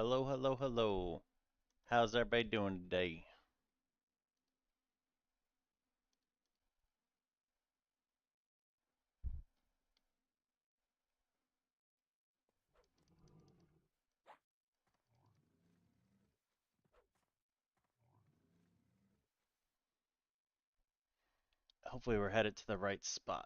Hello, hello, hello. How's everybody doing today? Hopefully we're headed to the right spot.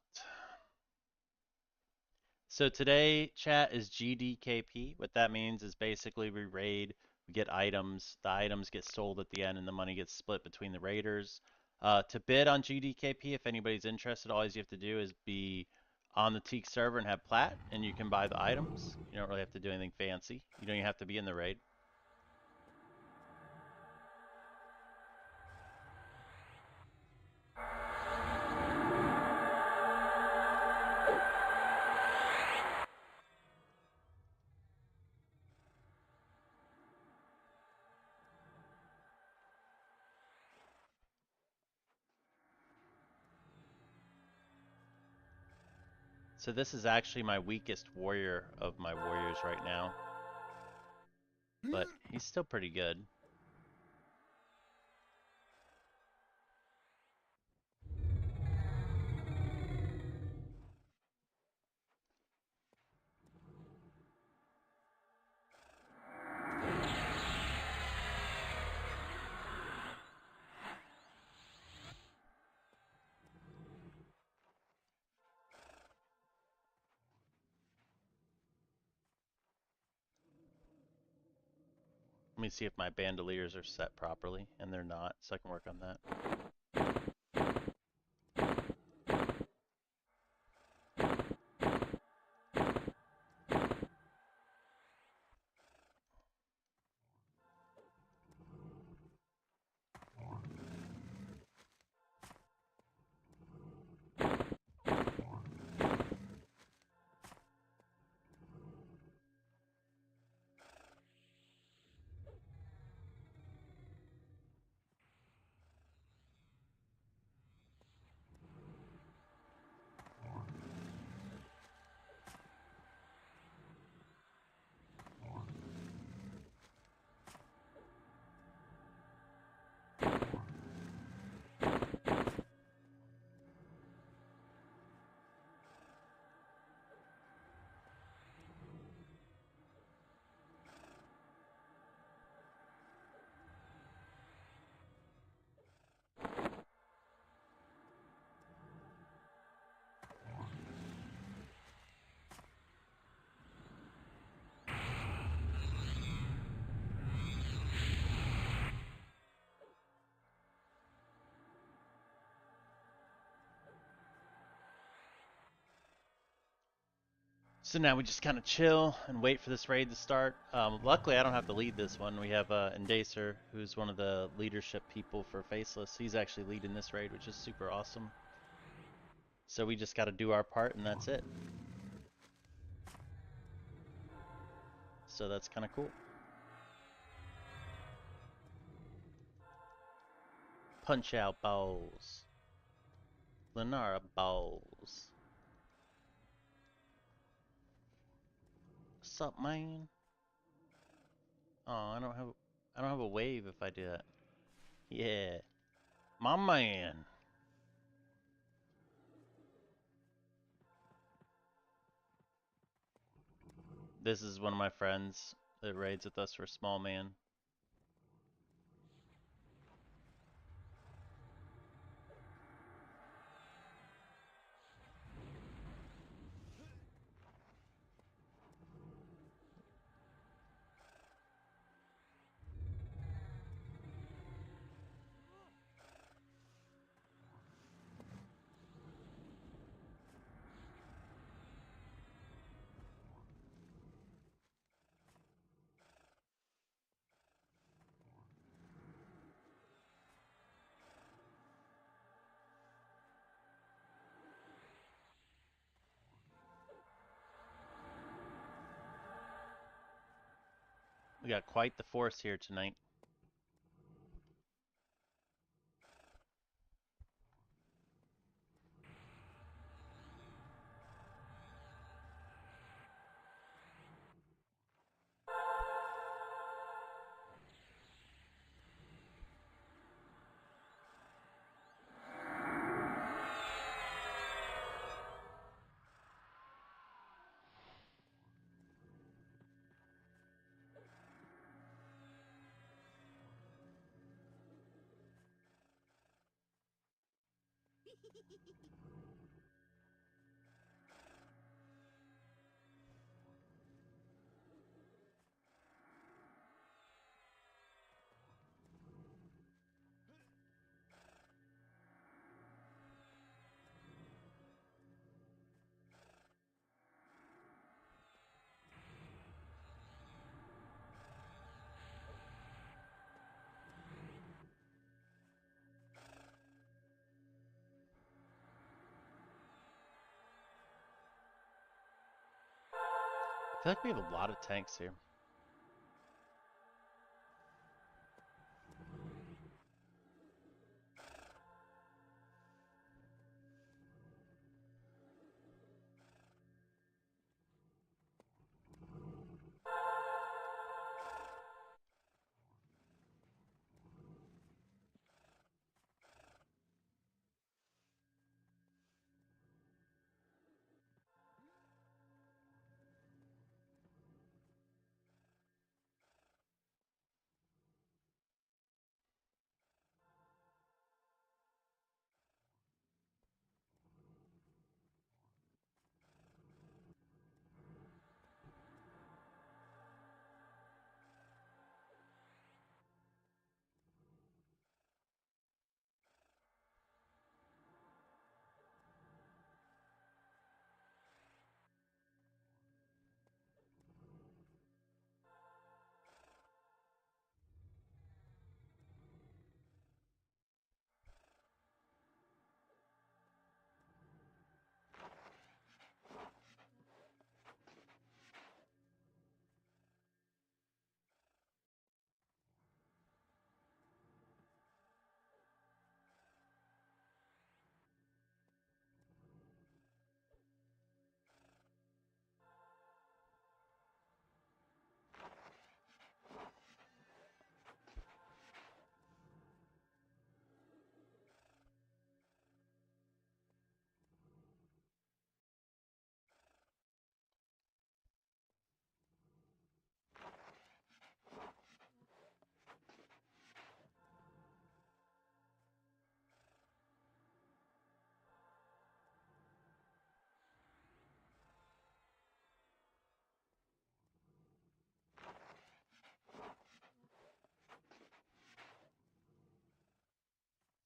So today, chat is Gdkp. What that means is basically we raid, we get items, the items get sold at the end, and the money gets split between the raiders. To bid on Gdkp, if anybody's interested, all you have to do is be on the Teak server and have plat, and you can buy the items. You don't really have to do anything fancy. You don't even have to be in the raid. So this is actually my weakest warrior of my warriors right now, but he's still pretty good. Let me see if my bandoliers are set properly, and they're not, so I can work on that. So now we just kind of chill and wait for this raid to start. Luckily, I don't have to lead this one. We have Endacer, who's one of the leadership people for Faceless. He's actually leading this raid, which is super awesome. So we just got to do our part, and that's it. So that's kind of cool. Punch out balls. Lenara balls. What's up, man? Oh, I don't have a wave if I do that. Yeah, my man. This is one of my friends that raids with us for Small Man. We got quite the force here tonight. I feel like we have a lot of tanks here.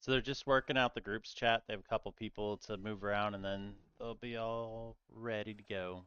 So they're just working out the groups chat. They have a couple people to move around and then they'll be all ready to go.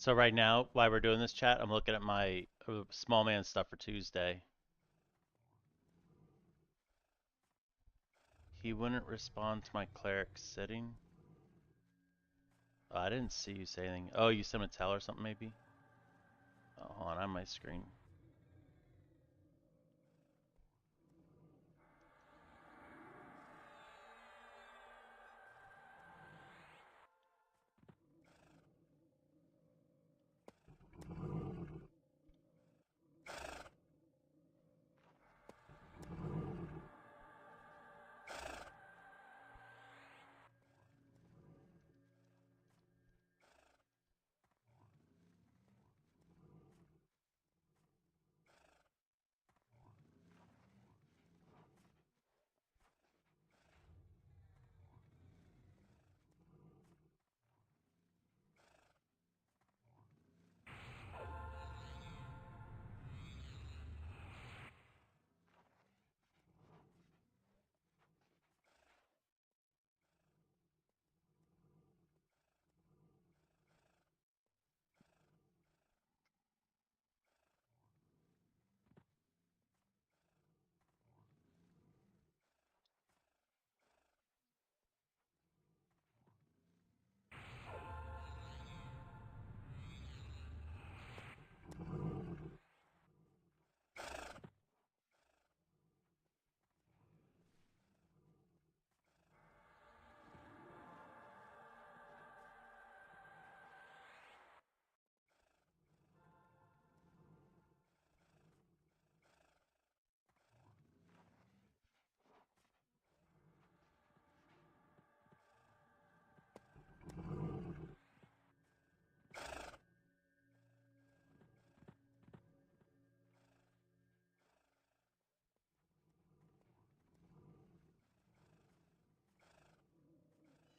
So right now, while we're doing this chat, I'm looking at my small man stuff for Tuesday. He wouldn't respond to my cleric sitting. Oh, I didn't see you say anything. Oh, you sent a tell or something maybe? Oh, hold on my screen.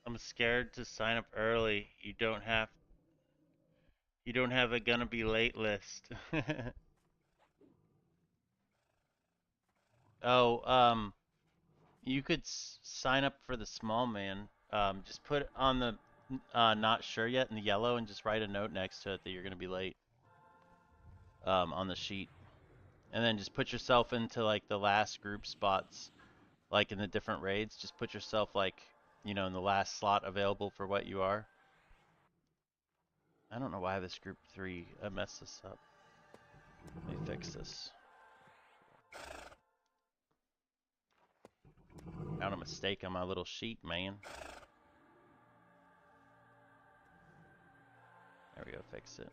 I'm scared to sign up early. You don't have a gonna be late list. Oh, you could sign up for the small man. Just put on the not sure yet in the yellow and just write a note next to it that you're gonna be late on the sheet. And then just put yourself into like the last group spots, like in the different raids. Just put yourself like, in the last slot available for what you are. I don't know why this group 3, I messed this up. Let me fix this. Found a mistake on my little sheet, man. There we go, fix it.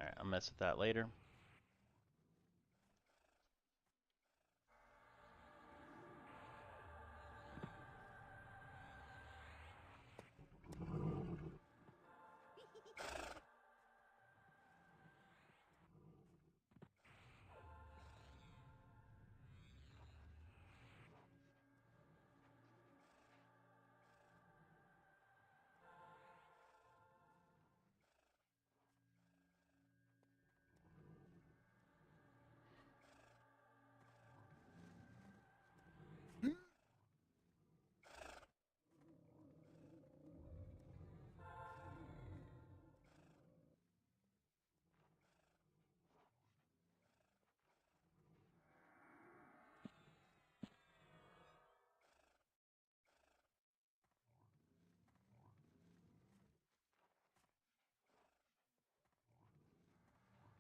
Alright, I'll mess with that later.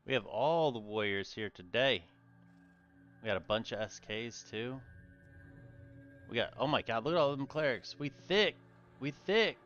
We have all the warriors here today. We got a bunch of SKs too. We got, oh my god, look at all them clerics. We thick. We thick.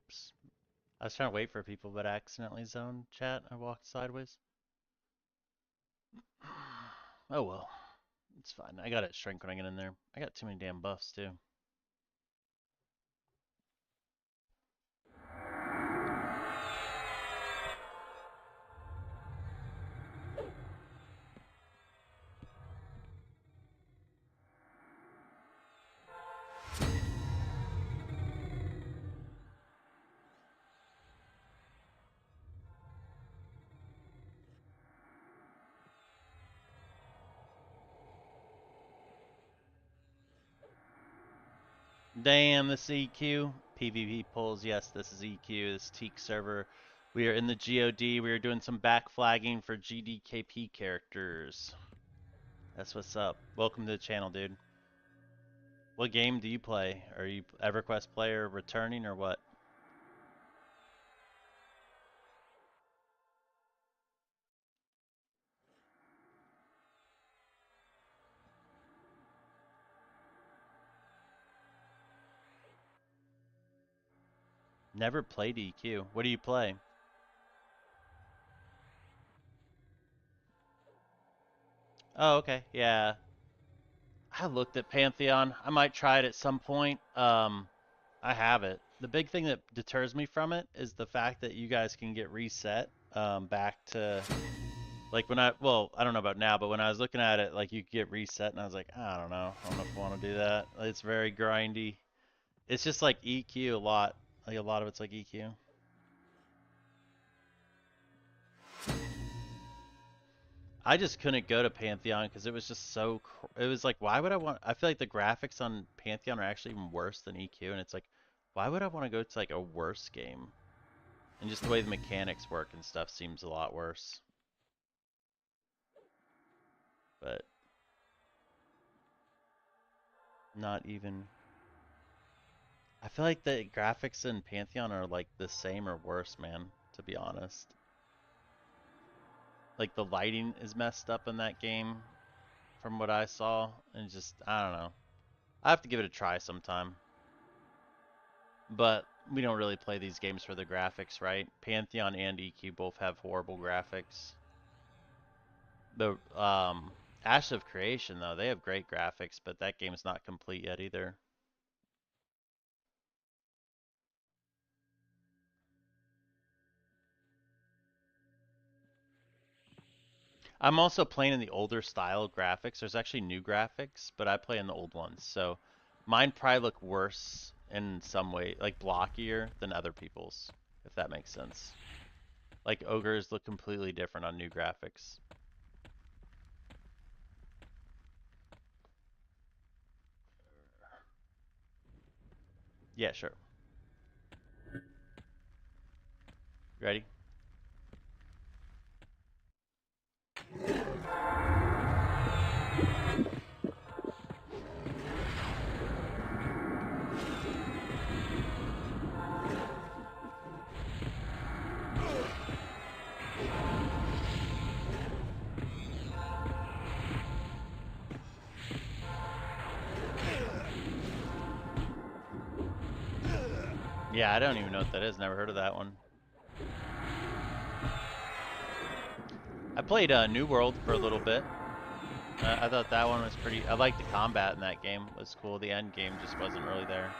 Oops. I was trying to wait for people, but I accidentally zoned chat. I walked sideways. Oh well. It's fine. I got it shrink when I get in there. I got too many damn buffs too. Damn, this EQ. PvP pulls. Yes, this is EQ. This Teak server. We are in the GOD. We are doing some back flagging for Gdkp characters. That's what's up. Welcome to the channel, dude. What game do you play? Are you EverQuest player returning or what? Never played EQ. What do you play? Oh, okay. Yeah. I looked at Pantheon. I might try it at some point. I have it. The big thing that deters me from it is the fact that you guys can get reset back to like when well, I don't know about now, but when I was looking at it, like you could get reset, and I was like, I don't know. I don't know if I want to do that. It's very grindy. It's just like EQ a lot. Like a lot of it's like EQ. I just couldn't go to Pantheon because it was just so. It was like, why would I want? I feel like the graphics on Pantheon are actually even worse than EQ, and it's like, why would I want to go to like a worse game? And just the way the mechanics work and stuff seems a lot worse. But not even. I feel like the graphics in Pantheon are like the same or worse, man, to be honest. Like the lighting is messed up in that game from what I saw, and just, I don't know. I have to give it a try sometime. But we don't really play these games for the graphics, right? Pantheon and EQ both have horrible graphics. The Ash of Creation though, they have great graphics, but that game's not complete yet either. I'm also playing in the older style graphics. There's actually new graphics, but I play in the old ones. So mine probably look worse in some way, like blockier than other people's, if that makes sense. Like ogres look completely different on new graphics. Yeah, sure. Ready? Yeah, I don't even know what that is. Never heard of that one. I played New World for a little bit. I thought that one was pretty. I liked the combat in that game. It was cool. The end game just wasn't really there.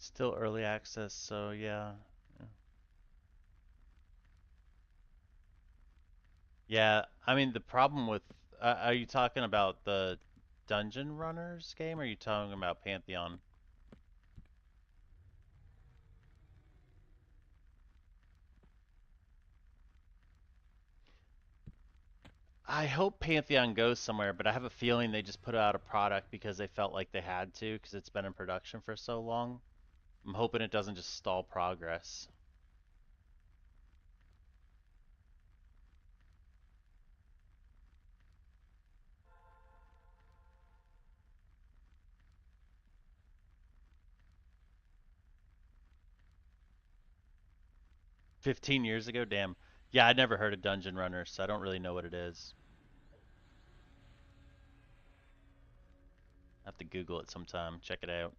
Still early access, so yeah. Yeah, I mean the problem with are you talking about the Dungeon Runners game or are you talking about Pantheon? I hope Pantheon goes somewhere, but I have a feeling they just put out a product because they felt like they had to because it's been in production for so long. I'm hoping it doesn't just stall progress. 15 years ago, damn. Yeah, I'd never heard of Dungeon Runners, so I don't really know what it is. I have to Google it sometime, check it out.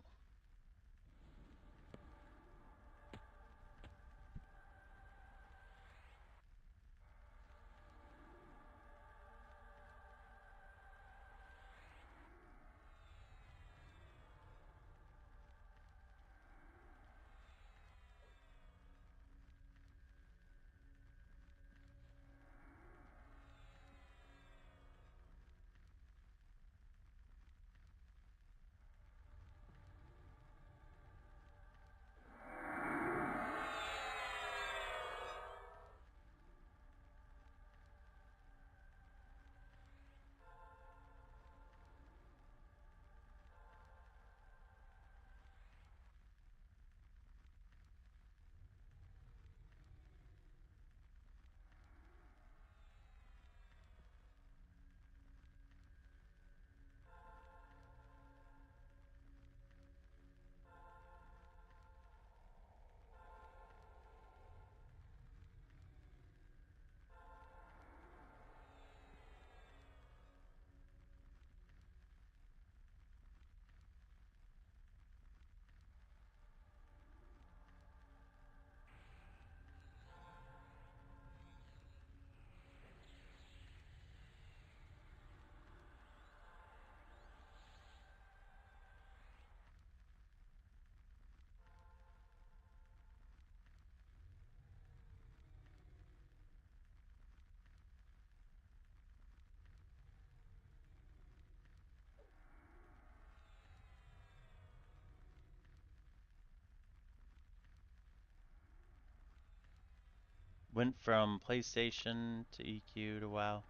Went from PlayStation to EQ to WoW.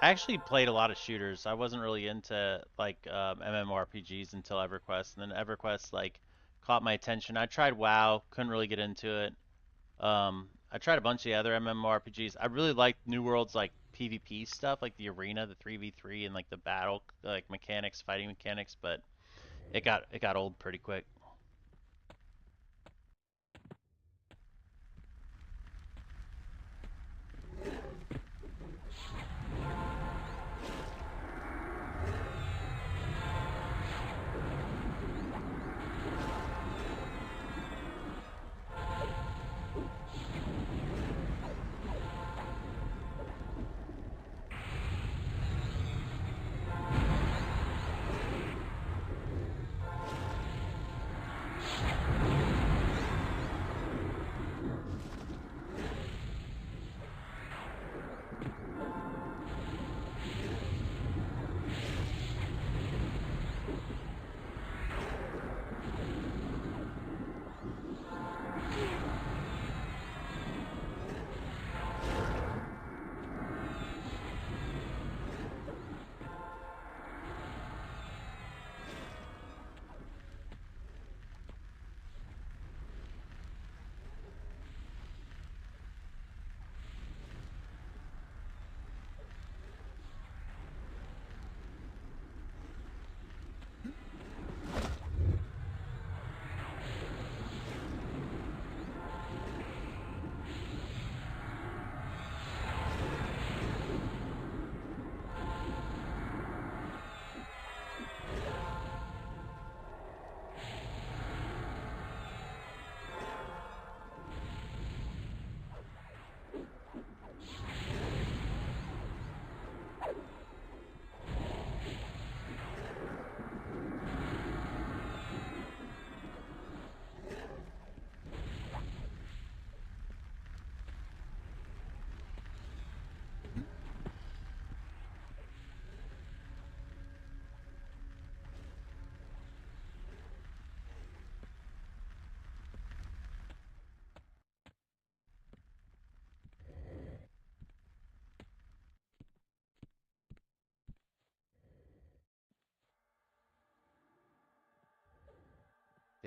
I actually played a lot of shooters. I wasn't really into like MMORPGs until EverQuest, and then EverQuest like caught my attention. I tried WoW, couldn't really get into it. I tried a bunch of the other MMORPGs. I really liked New World's like PvP stuff, like the arena, the 3v3, and like the battle like mechanics, fighting mechanics, but it got old pretty quick.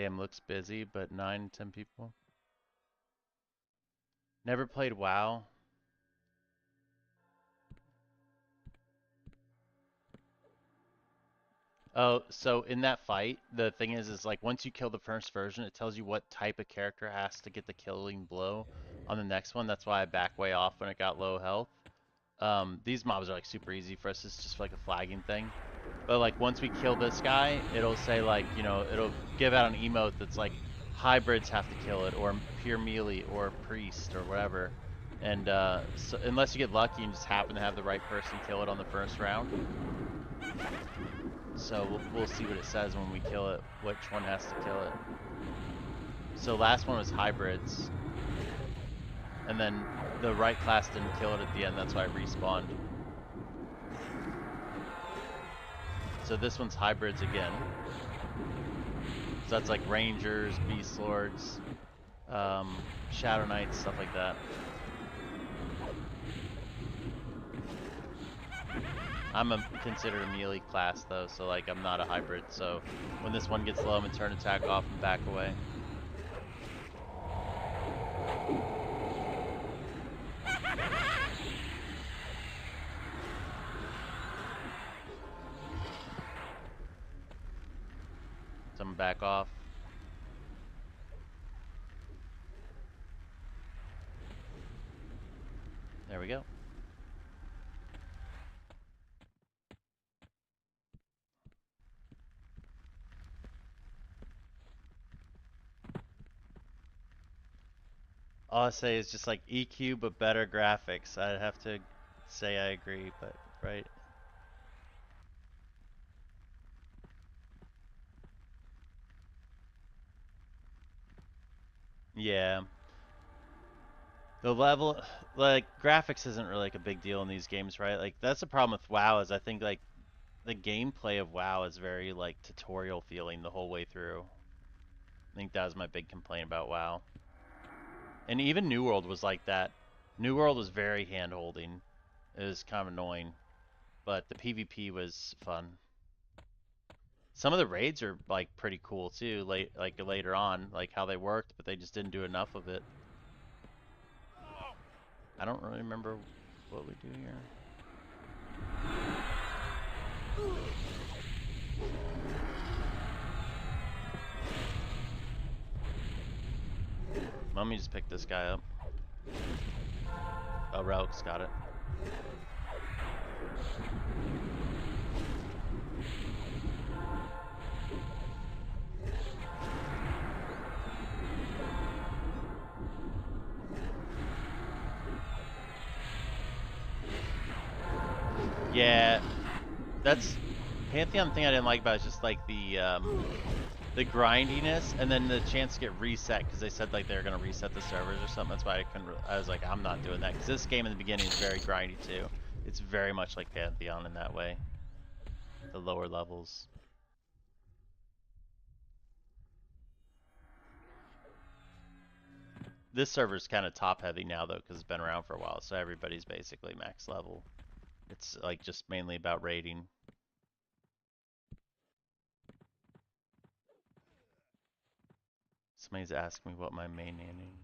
Damn, looks busy, but 9, 10 people. Never played WoW. Oh, so in that fight, the thing is like once you kill the first version, it tells you what type of character has to get the killing blow on the next one. That's why I back way off when it got low health. These mobs are like super easy for us. It's just like a flagging thing. But like once we kill this guy, it'll say like, you know, it'll give out an emote that's like hybrids have to kill it, or pure melee, or priest, or whatever. And so unless you get lucky and just happen to have the right person kill it on the first round. So we'll see what it says when we kill it, which one has to kill it. So last one was hybrids. And then the right class didn't kill it at the end, that's why it respawned. So this one's hybrids again. So that's like rangers, beast lords, shadow knights, stuff like that. I'm considered a melee class though, so like I'm not a hybrid. So when this one gets low, I'm gonna turn attack off and back away. So I'm gonna back off. There we go. All I say is just like EQ but better graphics. I'd have to say I agree, but right. Yeah. The level, like graphics isn't really like a big deal in these games, right? Like that's the problem with WoW is I think like the gameplay of WoW is very like tutorial feeling the whole way through. I think that was my big complaint about WoW. And even New World was like that. New World was very hand-holding. It was kind of annoying, but the PvP was fun. Some of the raids are like pretty cool too, like later on, like how they worked, but they just didn't do enough of it. I don't really remember what we do here. Let me just pick this guy up. Oh, Relics got it. Yeah, that's Pantheon thing I didn't like about it is just like the grindiness, and then the chance to get reset because they said like they were gonna reset the servers or something. That's why I couldn't. I was like, I'm not doing that because this game in the beginning is very grindy too. It's very much like Pantheon in that way. The lower levels. This server's kind of top heavy now though because it's been around for a while, so everybody's basically max level. It's like just mainly about raiding. Somebody's asking me what my main name.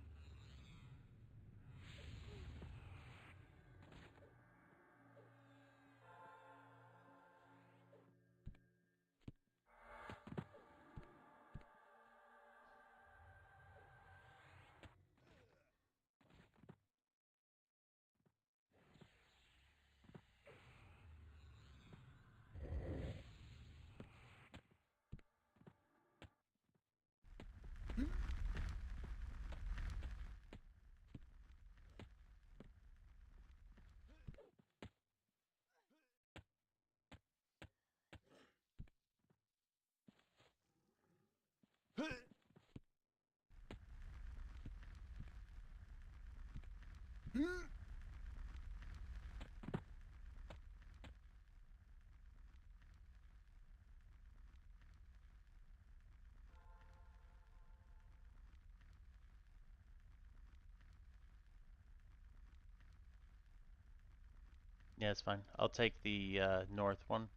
Yeah, it's fine. I'll take the north one.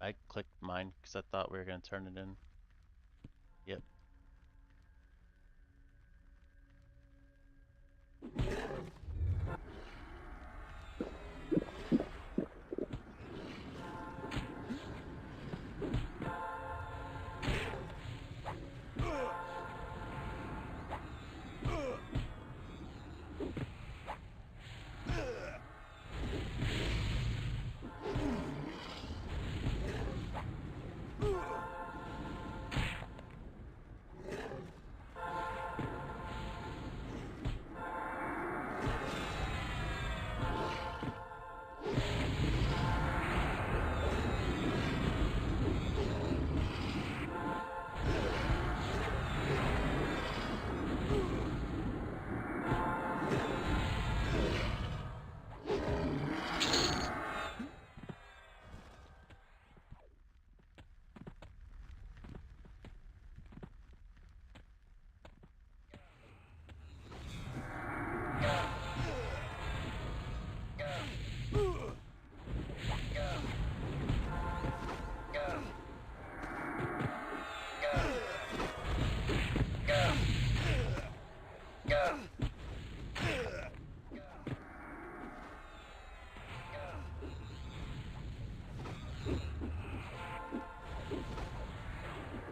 I clicked mine because I thought we were going to turn it in. Yep.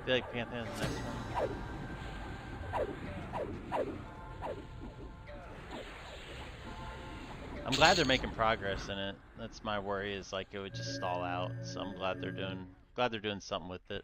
I feel like Panther is the next one. I'm glad they're making progress in it. That's my worry, is like it would just stall out. So I'm glad they're doing something with it.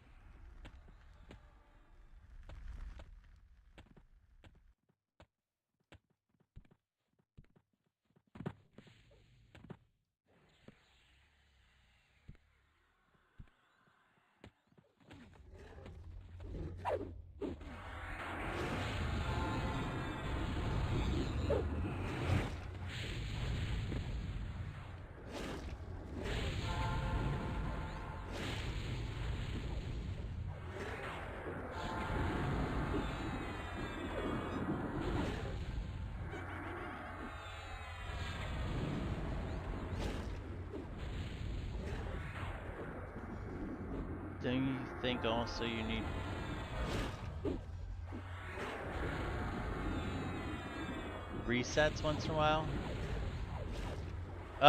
Do you think also you need resets once in a while?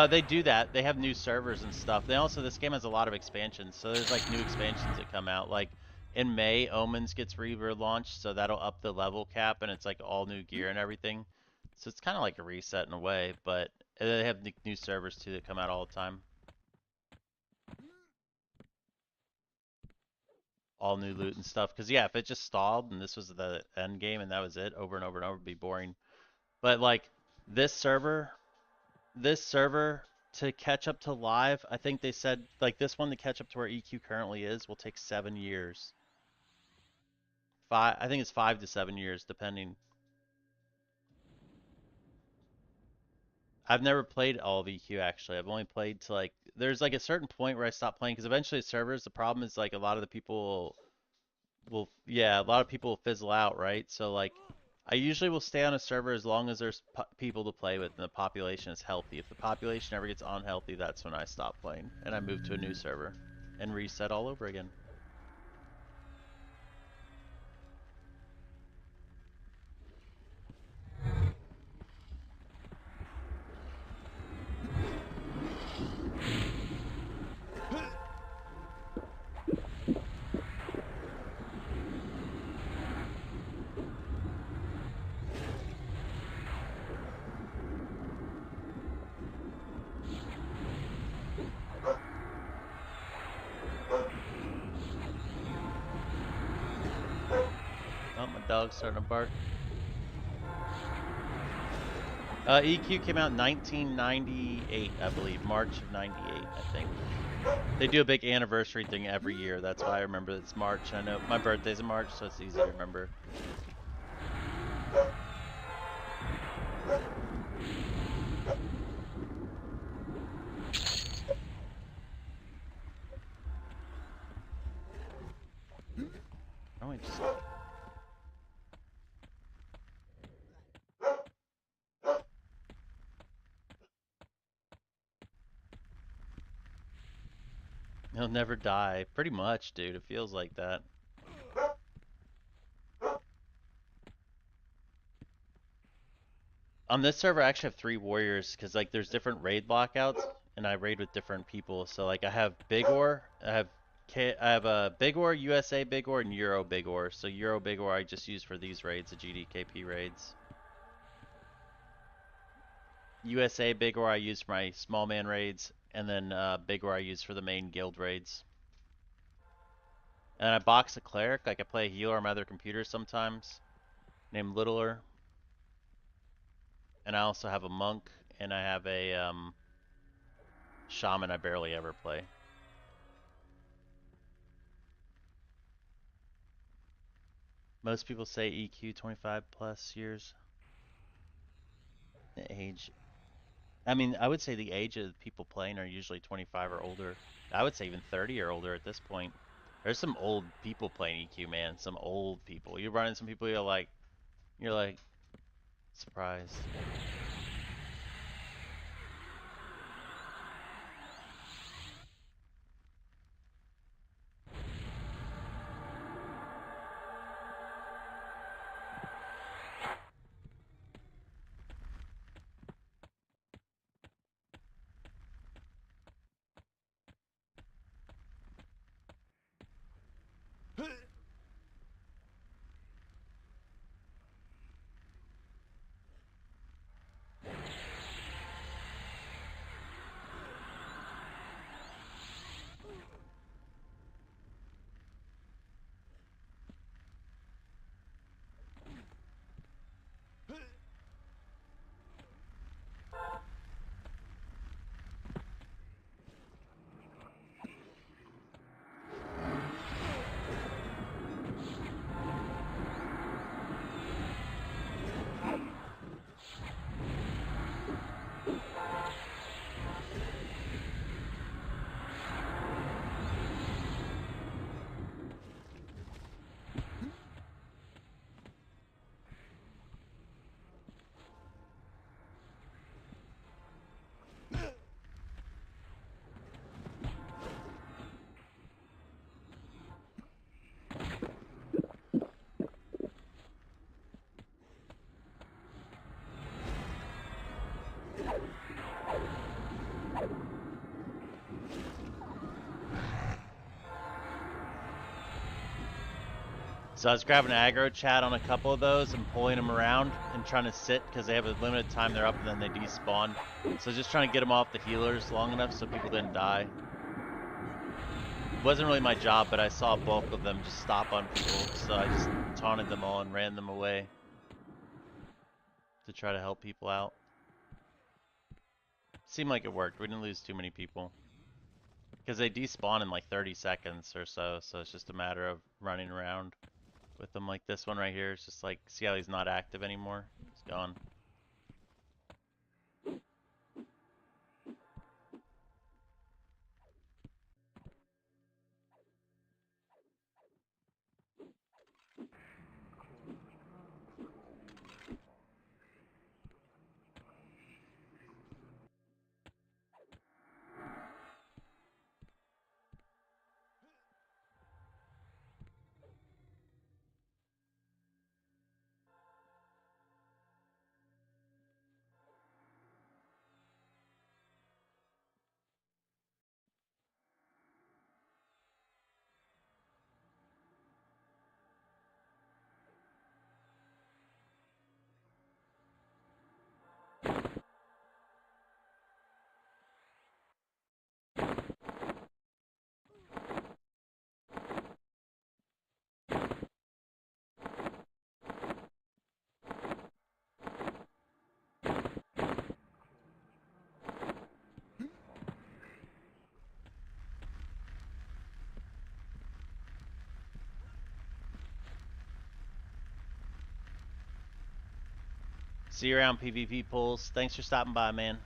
They do that. They have new servers and stuff. They also, this game has a lot of expansions, so there's like new expansions that come out. Like in May, Omens gets relaunched, so that'll up the level cap, and it's like all new gear and everything. So it's kind of like a reset in a way, but they have new servers too that come out all the time. All new loot and stuff. Because yeah, if it just stalled and this was the end game and that was it over and over and over, it'd be boring. But like this server, this server to catch up to live, I think they said like this one to catch up to where EQ currently is will take 7 years. I think it's 5 to 7 years depending. I've never played all of EQ actually. I've only played to like there's like a certain point where I stopped playing because eventually servers. The problem is like a lot of the people yeah, a lot of people will fizzle out, right? So like I usually will stay on a server as long as there's people to play with and the population is healthy. If the population ever gets unhealthy, that's when I stop playing and I move to a new server and reset all over again. Oh, my dog's starting to bark. EQ came out in 1998, I believe, March of 98, I think. They do a big anniversary thing every year. That's why I remember it's March. I know my birthday's in March, so it's easy to remember. Oh, I just... He'll never die. Pretty much, dude. It feels like that. On this server, I actually have 3 warriors because like there's different raid lockouts, and I raid with different people. So like I have Big Ore, I have a Big Ore, USA Big Ore, and Euro Big Ore. So Euro Big Ore I just use for these raids, the GDKP raids. USA Big Ore I use for my small man raids, and then Big Ore I use for the main guild raids. And I box a cleric, like I play a healer on my other computer sometimes, named Littler. And I also have a monk, and I have a shaman I barely ever play. Most people say EQ 25 plus years. The age. I mean, I would say the age of the people playing are usually 25 or older. I would say even 30 or older at this point. There's some old people playing EQ, man. Some old people. You run into some people you're like surprised. So I was grabbing aggro chat on a couple of those and pulling them around and trying to sit because they have a limited time they're up and then they despawn. So just trying to get them off the healers long enough so people didn't die. It wasn't really my job, but I saw a bulk of them just stop on people, so I just taunted them all and ran them away to try to help people out. Seemed like it worked. We didn't lose too many people because they despawn in like 30 seconds or so, so it's just a matter of running around with them. Like this one right here. It's just like, see how he's not active anymore? He's gone. See you around PvP pools. Thanks for stopping by, man.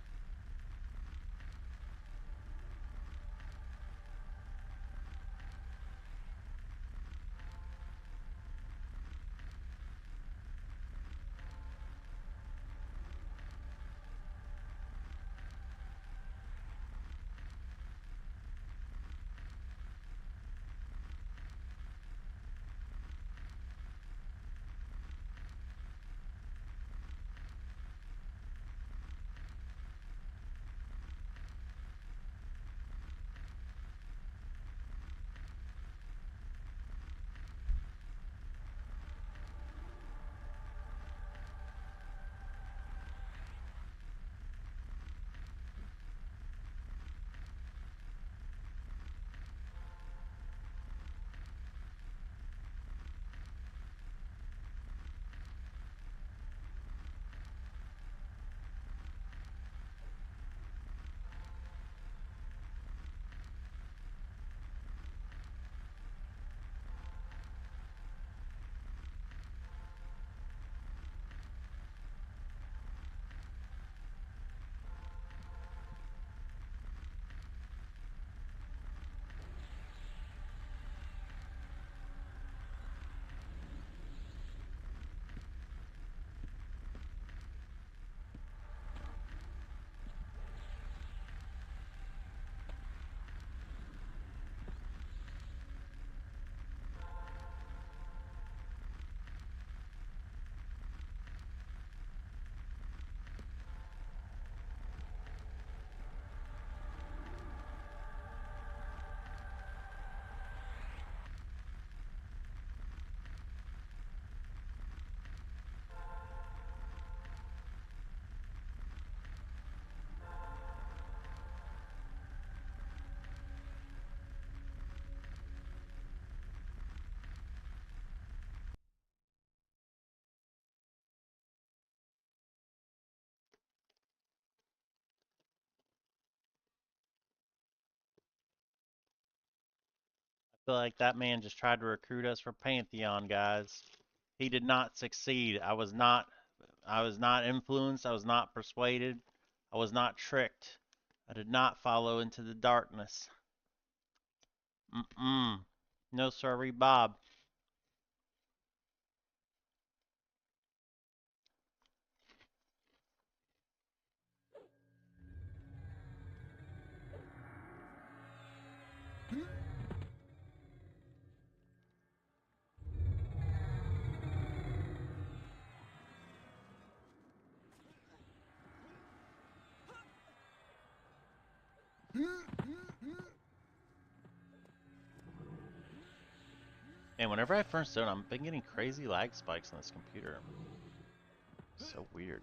feel like that man just tried to recruit us for Pantheon, guys. He did not succeed. I was not influenced, I was not persuaded, I was not tricked. I did not follow into the darkness. Mm-mm. No sorry, Bob. And whenever I first done, I've been getting crazy lag spikes on this computer. So weird.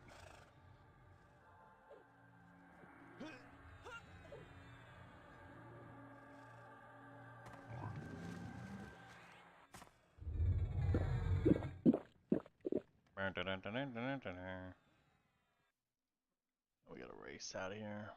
We gotta race out of here.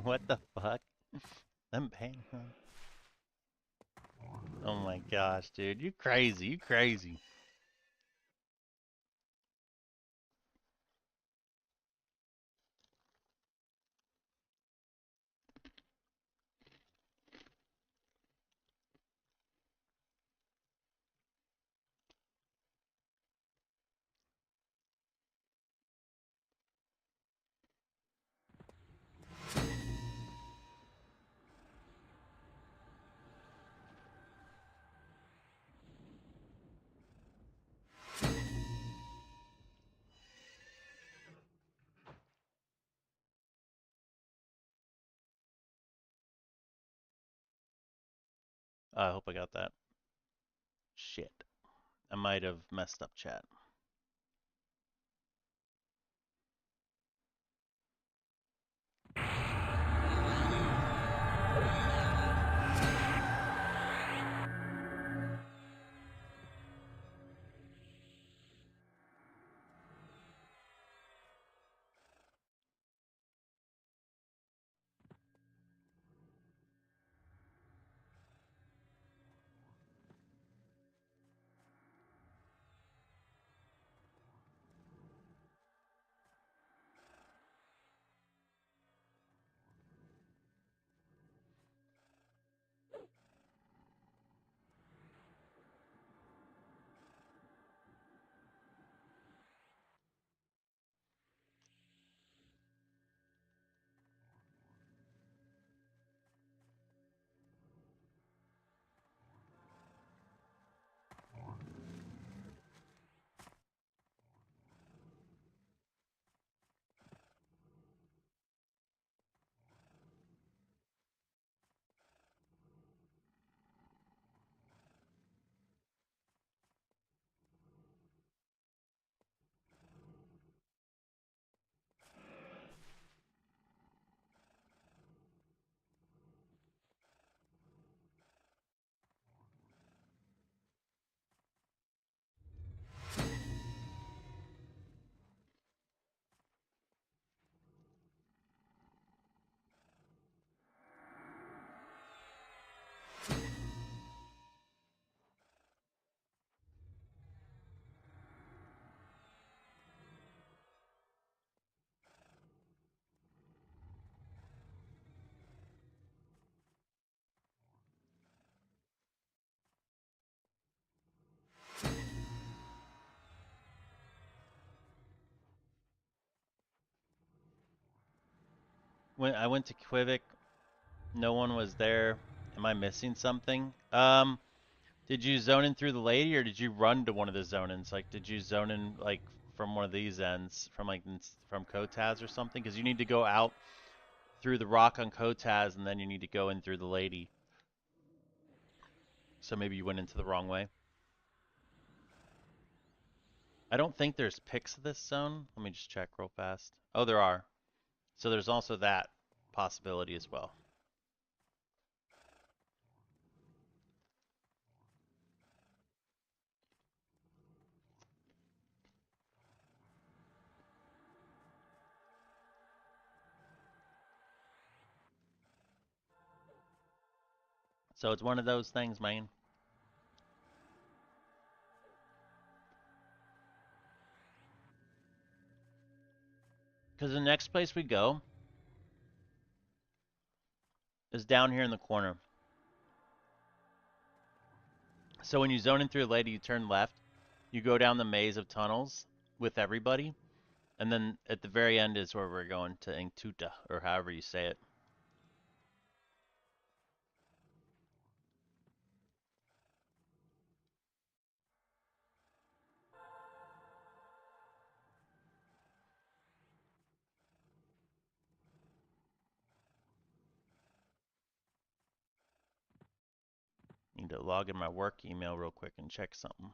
What the fuck? I'm paying. Oh my gosh, dude. You crazy. You crazy. I hope I got that. Shit. I might have messed up chat. When I went to Quivik, no one was there. Am I missing something? Did you zone in through the lady or did you run to one of the zone-ins? Like, did you zone in like from one of these ends, from like from Kotaz or something? Because you need to go out through the rock on Kotaz and then you need to go in through the lady. So maybe you went into the wrong way. I don't think there's picks of this zone. Let me just check real fast. Oh, there are. So there's also that possibility as well. So it's one of those things, man. Because the next place we go is down here in the corner. So when you zone in through a lady, you turn left, you go down the maze of tunnels with everybody, and then at the very end is where we're going to Ingtuta, or however you say it. Need to log in my work email real quick and check something.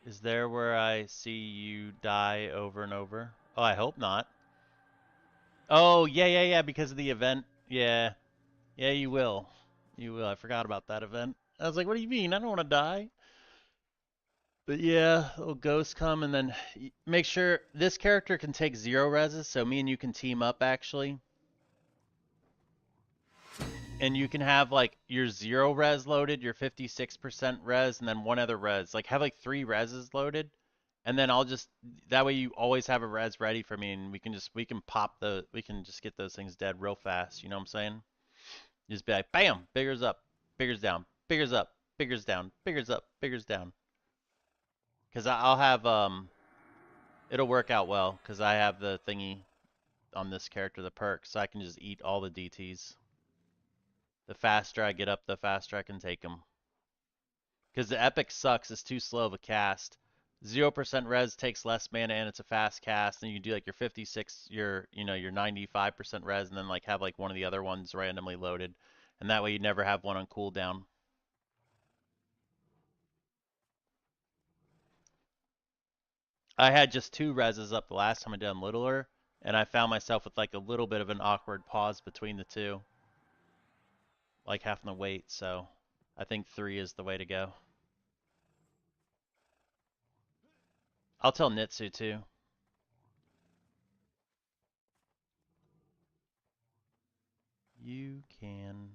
Is there where I see you die over and over? Oh, I hope not. Oh, yeah, because of the event. Yeah. Yeah, you will. You will. I forgot about that event. I was like, what do you mean? I don't want to die. But yeah, little ghosts come and then make sure this character can take 0 reses, so me and you can team up actually. And you can have like your 0 res loaded, your 56% res, and then one other res. Like have like 3 reses loaded. And then I'll just that way you always have a res ready for me and we can just get those things dead real fast, you know what I'm saying? Just be like bam, biggers up, biggers down, biggers up, biggers down, biggers up, biggers down. Cuz I'll have it'll work out well cuz I have the thingy on this character, the perk, so I can just eat all the DTs. The faster I get up, the faster I can take them. Because the epic sucks, it's too slow of a cast. 0% res takes less mana and it's a fast cast, and you can do like your 56, your 95% res, and then like have like one of the other ones randomly loaded, and that way you never have one on cooldown. I had just 2 reses up the last time I did on Littler, and I found myself with like a little bit of an awkward pause between the two, like having to wait. So I think 3 is the way to go. I'll tell Nitsu too. You can.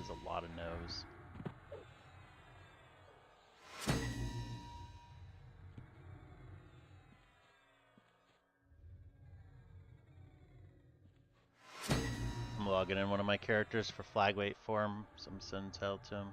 is a lot of no's. I'm logging in one of my characters for flag weight for him, so I'm sending tell to him.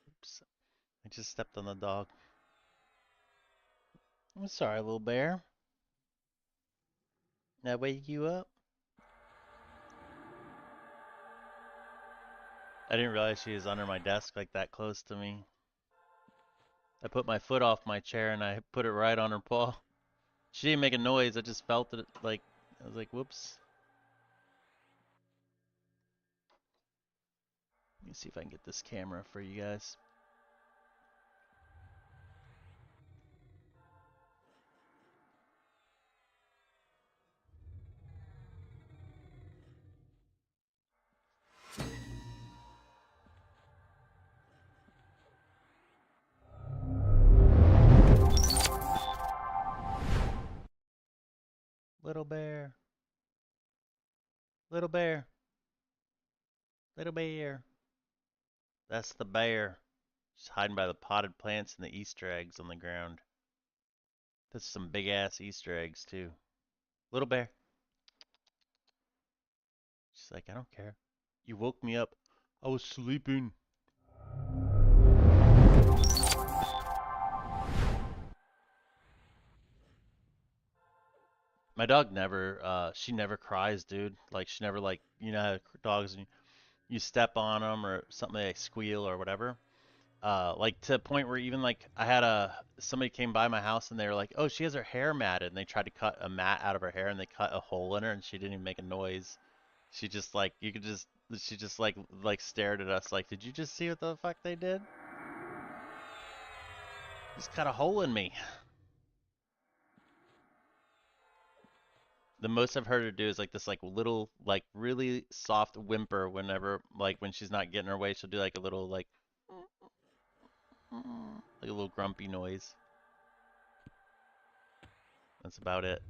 Oops, I just stepped on the dog. I'm sorry, little bear. Did I wake you up? I didn't realize she was under my desk like that close to me. I put my foot off my chair and I put it right on her paw. She didn't make a noise, I just felt it like, I was like, whoops. Let me see if I can get this camera for you guys. Little bear. Little bear. Little bear. That's the bear. She's hiding by the potted plants and the Easter eggs on the ground. That's some big ass Easter eggs too. Little bear. She's like, I don't care. You woke me up. I was sleeping. My dog never, she never cries, dude. Like, she never, like, you know how dogs, you step on them or something, they squeal or whatever. Like, to the point where even, like, somebody came by my house and they were like, oh, she has her hair matted. And they tried to cut a mat out of her hair and they cut a hole in her and she didn't even make a noise. She just, like, she just, like, stared at us like, did you just see what the fuck they did? Just cut a hole in me. The most I've heard her do is like this like little like really soft whimper whenever like when she's not getting her way, she'll do like a little like a little grumpy noise. That's about it.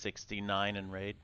69 in raid.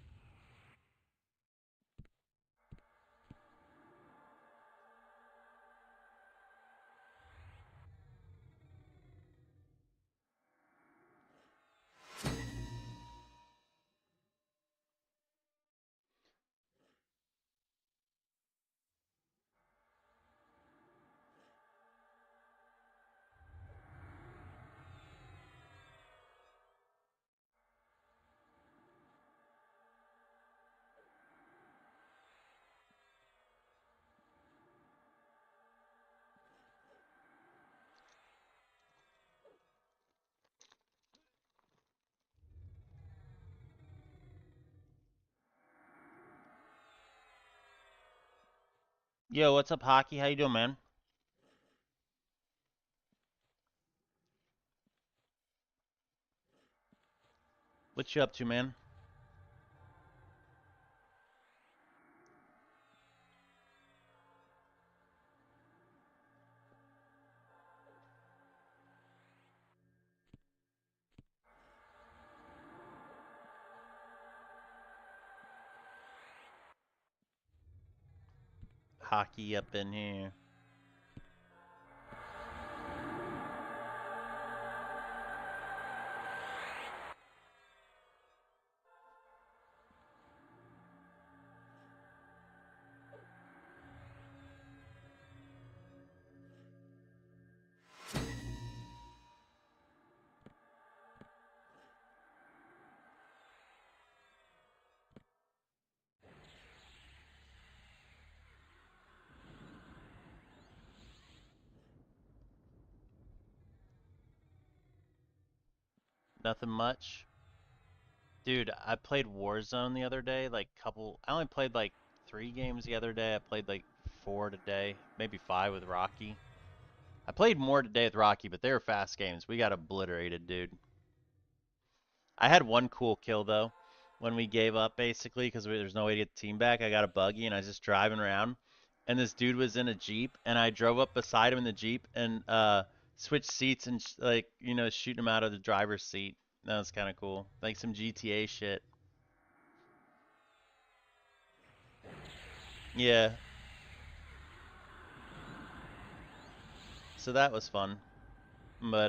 Yo, what's up, Hockey? How you doing, man? What you up to, man? Hockey up in here. Nothing much. Dude, I played Warzone the other day, I only played like 3 games the other day. I played like 4 today, maybe 5 with Rocky. I played more today with Rocky, but they were fast games. We got obliterated, dude. I had one cool kill though. When we gave up basically because there's no way to get the team back, I got a buggy and I was just driving around, and this dude was in a Jeep, and I drove up beside him in the Jeep and switched seats and shooting him out of the driver's seat. That was kind of cool, like some GTA shit. Yeah, so that was fun. But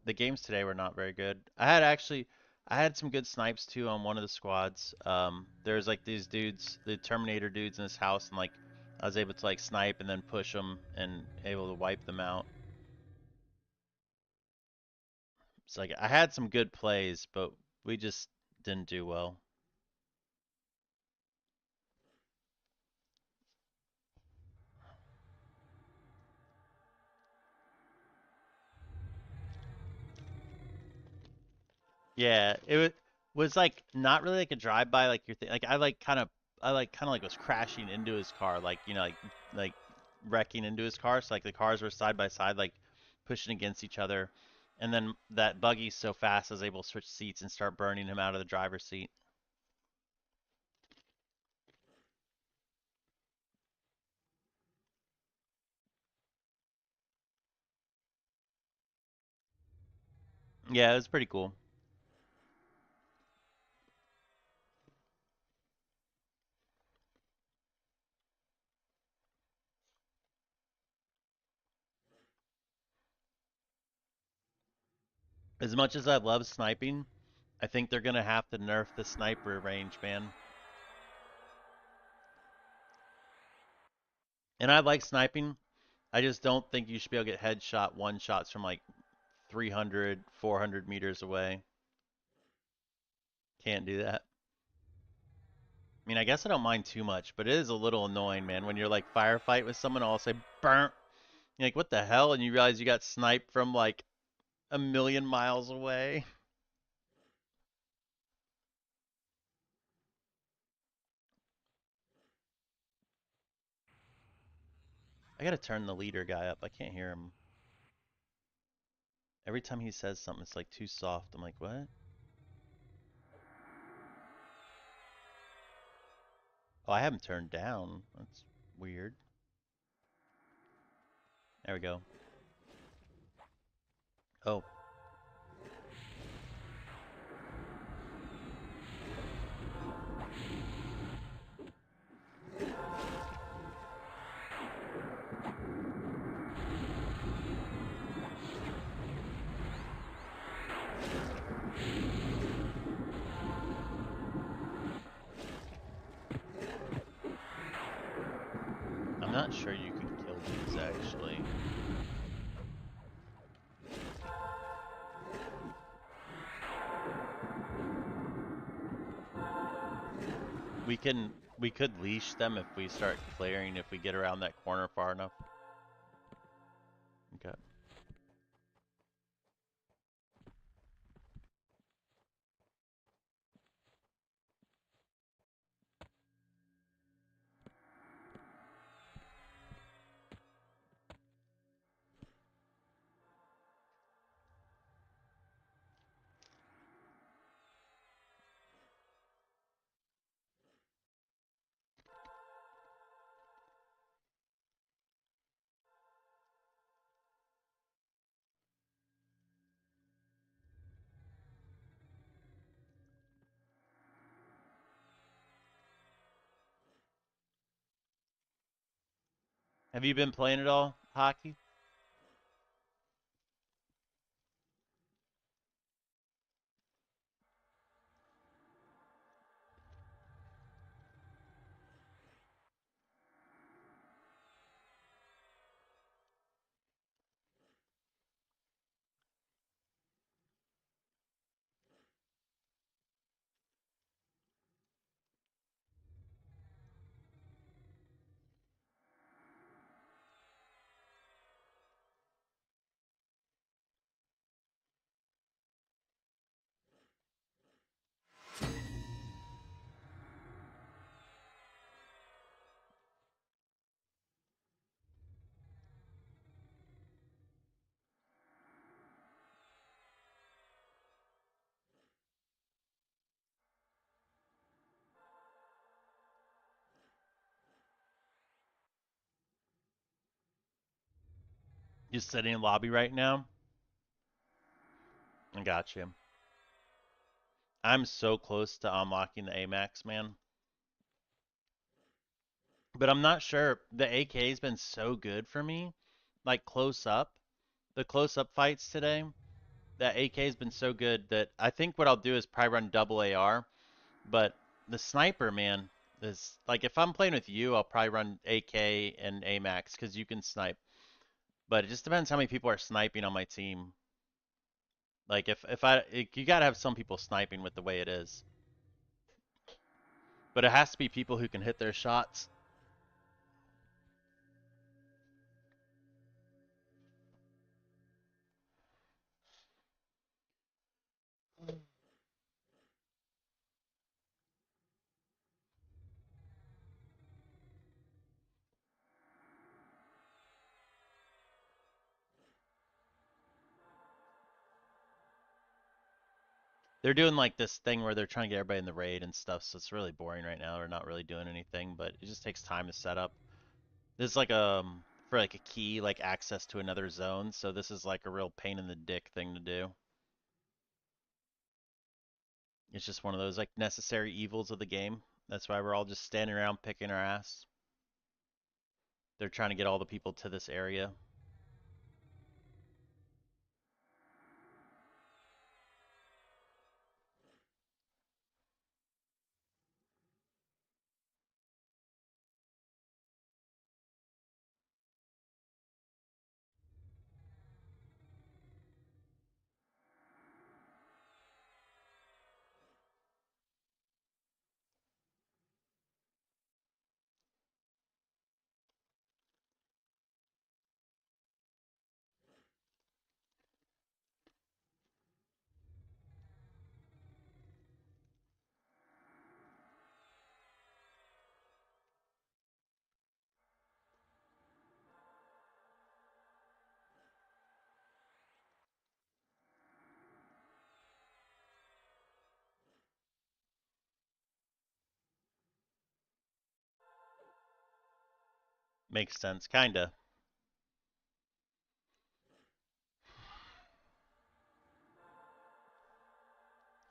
the games today were not very good. I had some good snipes too on one of the squads. There's like these dudes, the Terminator dudes in this house, and like I was able to like snipe and then push them and able to wipe them out. It's like I had some good plays, but we just didn't do well. Yeah, was like not really like a drive by like you're like I like kind of like was crashing into his car, like like wrecking into his car. So like the cars were side by side, like pushing against each other, and then that buggy's so fast I was able to switch seats and start burning him out of the driver's seat. Yeah, it was pretty cool. As much as I love sniping, I think they're gonna have to nerf the sniper range, man. And I like sniping. I just don't think you should be able to get headshot one shots from like 300, 400 meters away. Can't do that. I mean, I guess I don't mind too much, but it is a little annoying, man. When you're like firefight with someone, I'll say burnt. You're like, what the hell? And you realize you got sniped from like a million miles away. I gotta turn the leader guy up. I can't hear him. Every time he says something, it's like too soft. I'm like, what? Oh, I have him turned down. That's weird. There we go. Oh, not sure you can kill these actually. We could leash them if we start clearing, if we get around that corner far enough. Okay. Have you been playing at all, hockey? Just sitting in lobby right now? I got you. I'm so close to unlocking the AMAX, man. But I'm not sure. The AK's been so good for me. Like close up. The close up fights today. That AK's been so good that I think what I'll do is probably run double AR. But the sniper, man, is like if I'm playing with you, I'll probably run AK and AMAX because you can snipe. But it just depends how many people are sniping on my team. Like you gotta have some people sniping with the way it is. But it has to be people who can hit their shots. They're doing like this thing where they're trying to get everybody in the raid and stuff, so it's really boring right now. They're not really doing anything, but it just takes time to set up. This is like for like a key, like access to another zone, so this is like a real pain in the dick thing to do. It's just one of those like necessary evils of the game. That's why we're all just standing around picking our ass. They're trying to get all the people to this area. Makes sense, kinda.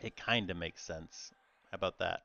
It kinda makes sense. How about that?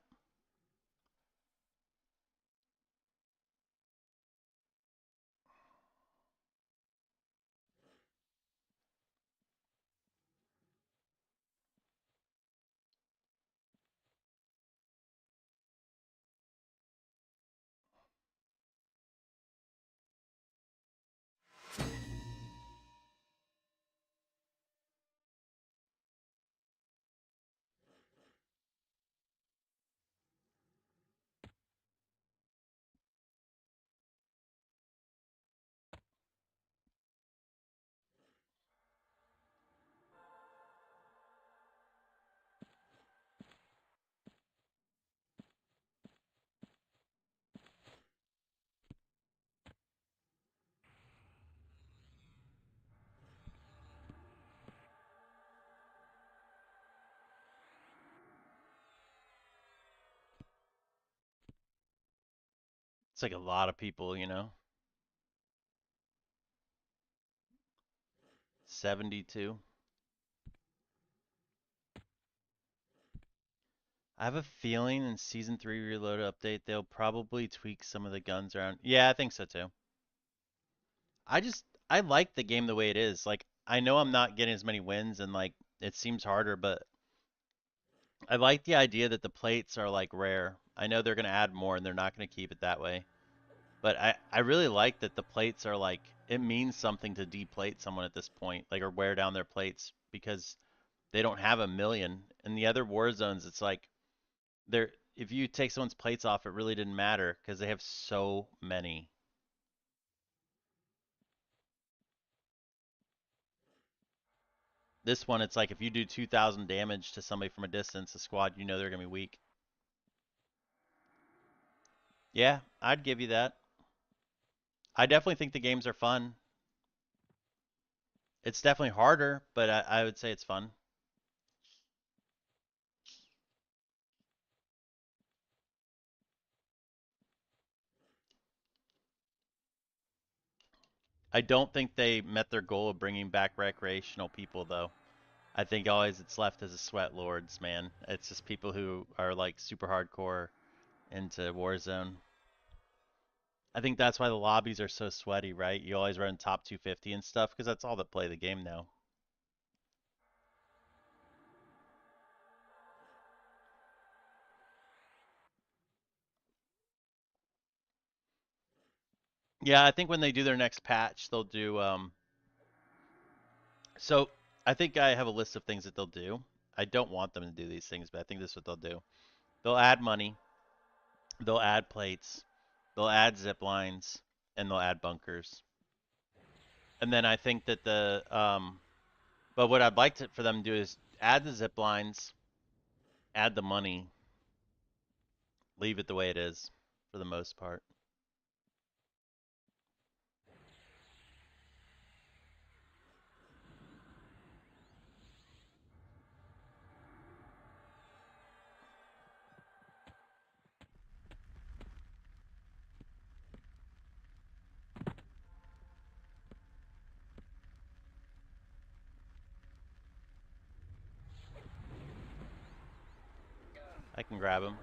It's like a lot of people. 72. I have a feeling in Season 3 Reload update, they'll probably tweak some of the guns around. Yeah, I think so too. I like the game the way it is. Like, I know I'm not getting as many wins and like it seems harder, but I like the idea that the plates are like rare. I know they're gonna add more and they're not gonna keep it that way. But I really like that the plates are like it means something to deplate someone at this point, like or wear down their plates because they don't have a million. In the other war zones, it's like they're if you take someone's plates off, it really didn't matter because they have so many. This one, it's like if you do 2,000 damage to somebody from a distance, a squad, you know they're gonna be weak. Yeah, I'd give you that. I definitely think the games are fun. It's definitely harder, but I would say it's fun. I don't think they met their goal of bringing back recreational people, though. I think always it's left as a sweat lords, man. It's just people who are like super hardcore into Warzone. I think that's why the lobbies are so sweaty, right? You always run top 250 and stuff because that's all that play the game now. Yeah, I think when they do their next patch, they'll do so I think I have a list of things that they'll do. I don't want them to do these things, but I think this is what they'll do. They'll add money, they'll add plates, they'll add zip lines, and they'll add bunkers. And then I think that but what I'd like for them to do is add the zip lines, add the money, leave it the way it is for the most part. I can grab him.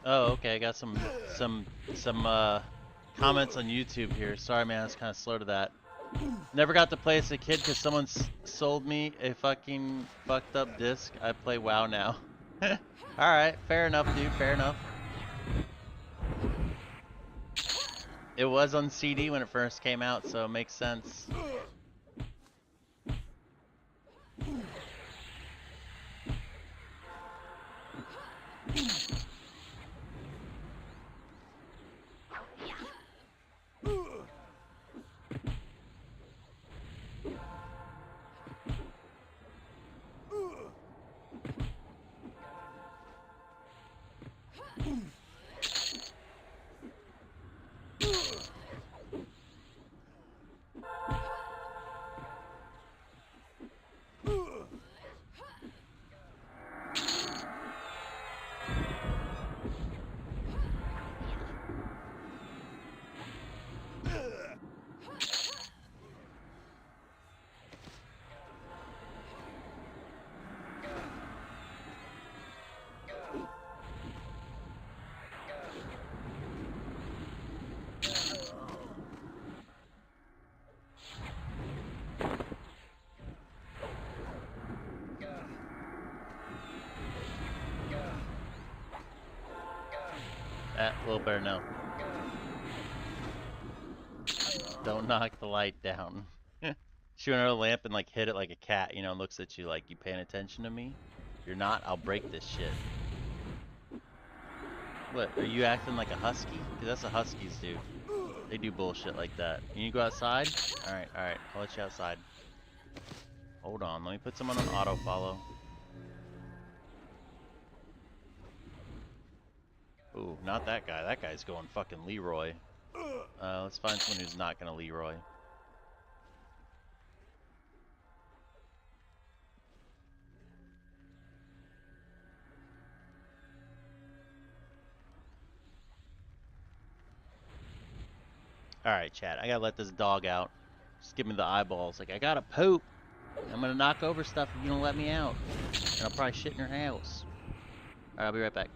Oh, okay. I got some comments on YouTube here. Sorry, man. It's kind of slow to that. Never got to play as a kid because someone sold me a fucking fucked up disc. I play WoW now. All right, fair enough, dude. Fair enough. It was on CD when it first came out, so it makes sense. A little better now. Don't knock the light down. Shoot another lamp and like hit it like a cat, you know, and looks at you like, you paying attention to me? If you're not, I'll break this shit. What, are you acting like a husky? Cause that's what huskies do. They do bullshit like that. You need to go outside? Alright, I'll let you outside. Hold on, let me put someone on auto follow. Ooh, not that guy. That guy's going fucking Leroy. Let's find someone who's not gonna Leroy. Alright, chat. I gotta let this dog out. Just give me the eyeballs. Like, I gotta poop. I'm gonna knock over stuff if you don't let me out. And I'll probably shit in your house. Alright, I'll be right back.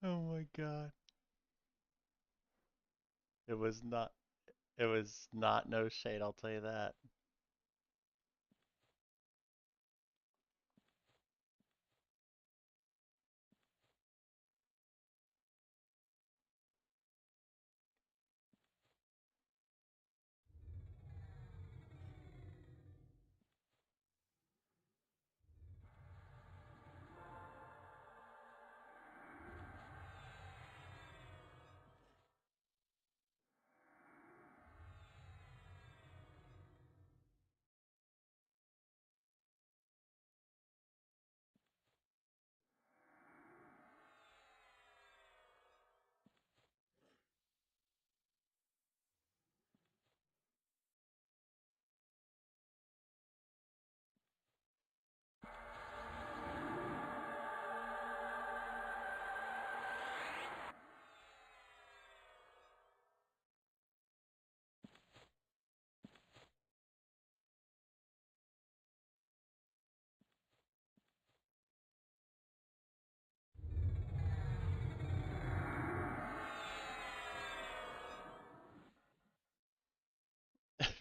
Oh my god. It was not. It was not no shade. I'll tell you that.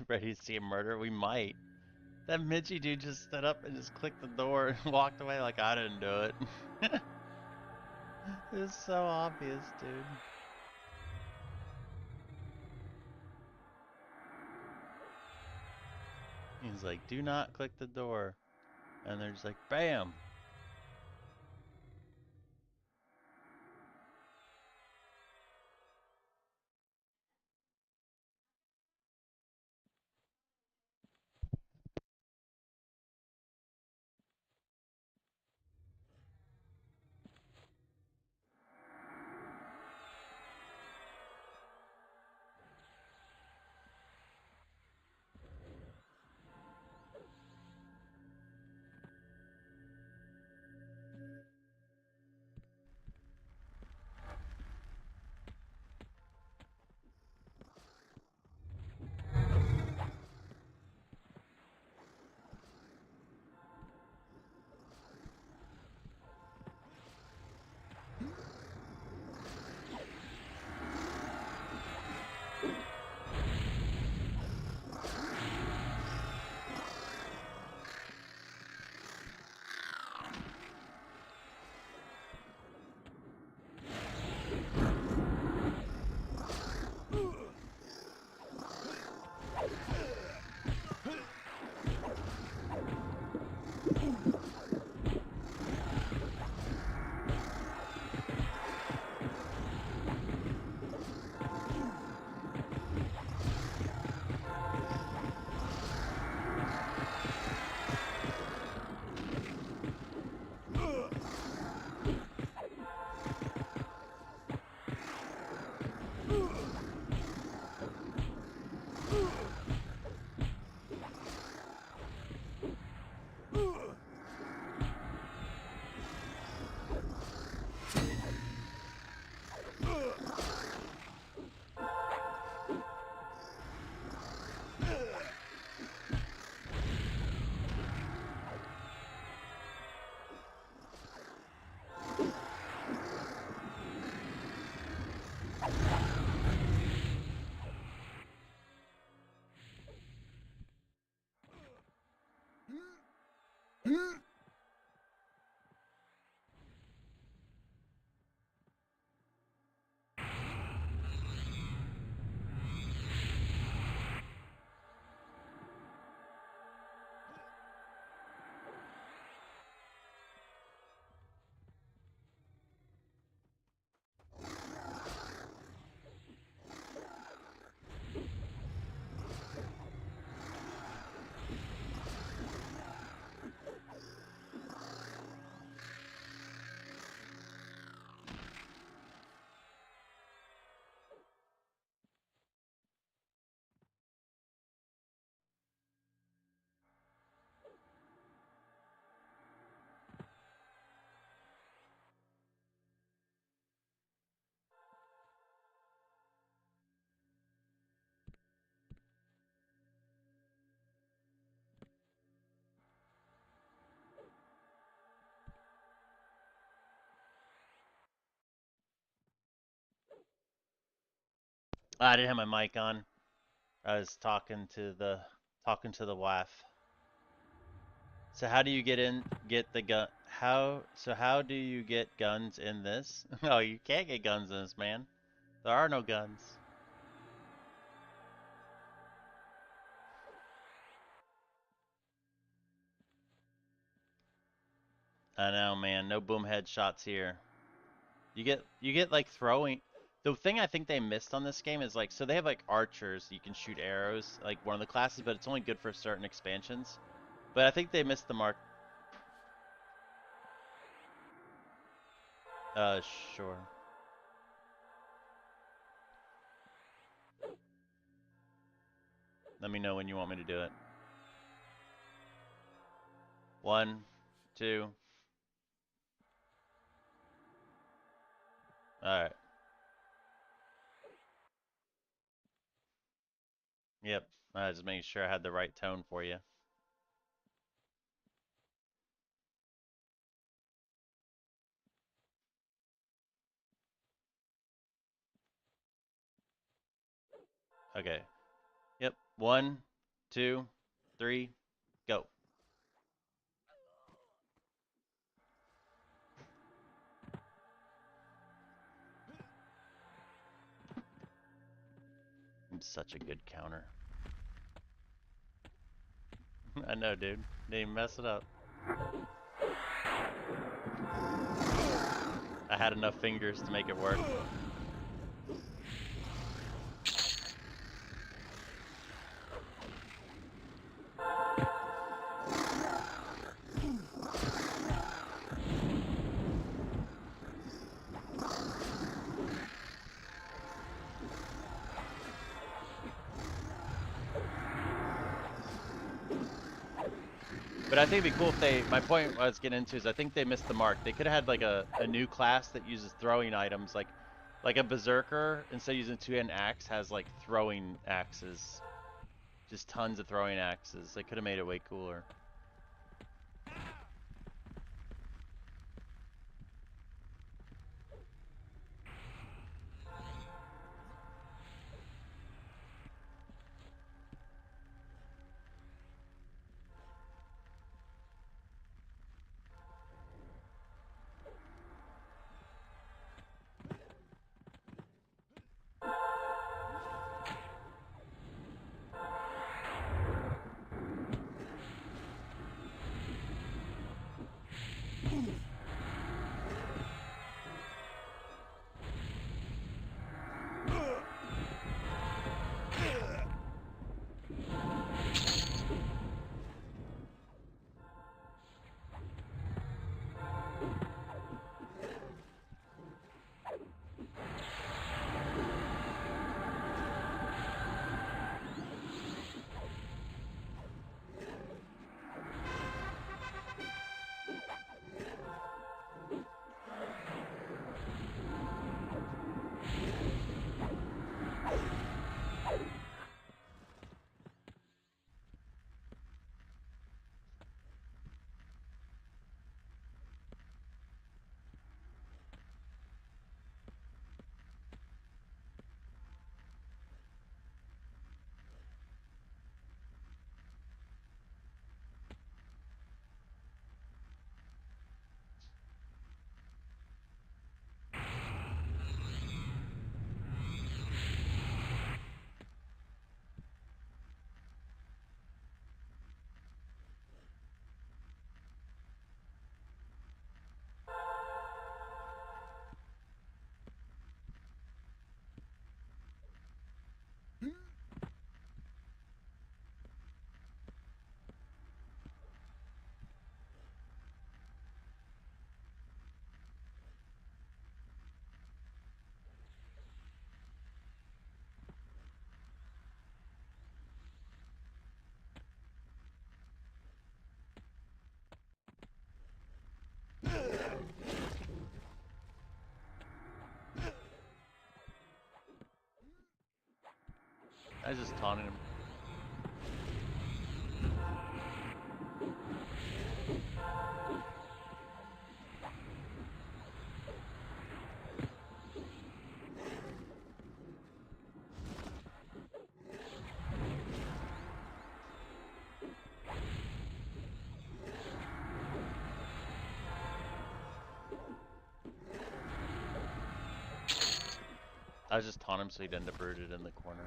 Ready to see a murder? We might. That Mitchie dude just stood up and just clicked the door and walked away like I didn't do it. It's so obvious, dude. He's like, do not click the door. And they're just like, bam. I didn't have my mic on. I was talking to the wife. So how do you get the gun? How do you get guns in this? Oh, you can't get guns in this, man. There are no guns. I know, man. No boom headshots here. You get like throwing. The thing I think they missed on this game is like, so they have like archers. You can shoot arrows, like one of the classes, but it's only good for certain expansions. But I think they missed the mark. Uh, sure. Let me know when you want me to do it. 1, 2. All right. Yep. Just making sure I had the right tone for you. Okay. Yep. 1, 2, 3, go. I'm such a good counter. I know, dude. Didn't even mess it up. I had enough fingers to make it work. But I think it'd be cool if they, my point I was getting into is I think they missed the mark. They could have had like a new class that uses throwing items, like a berserker, instead of using two-hand axe, has like throwing axes. Just tons of throwing axes. They could have made it way cooler. I was just taunting him. I was just taunting him so he'd end up rooted in the corner.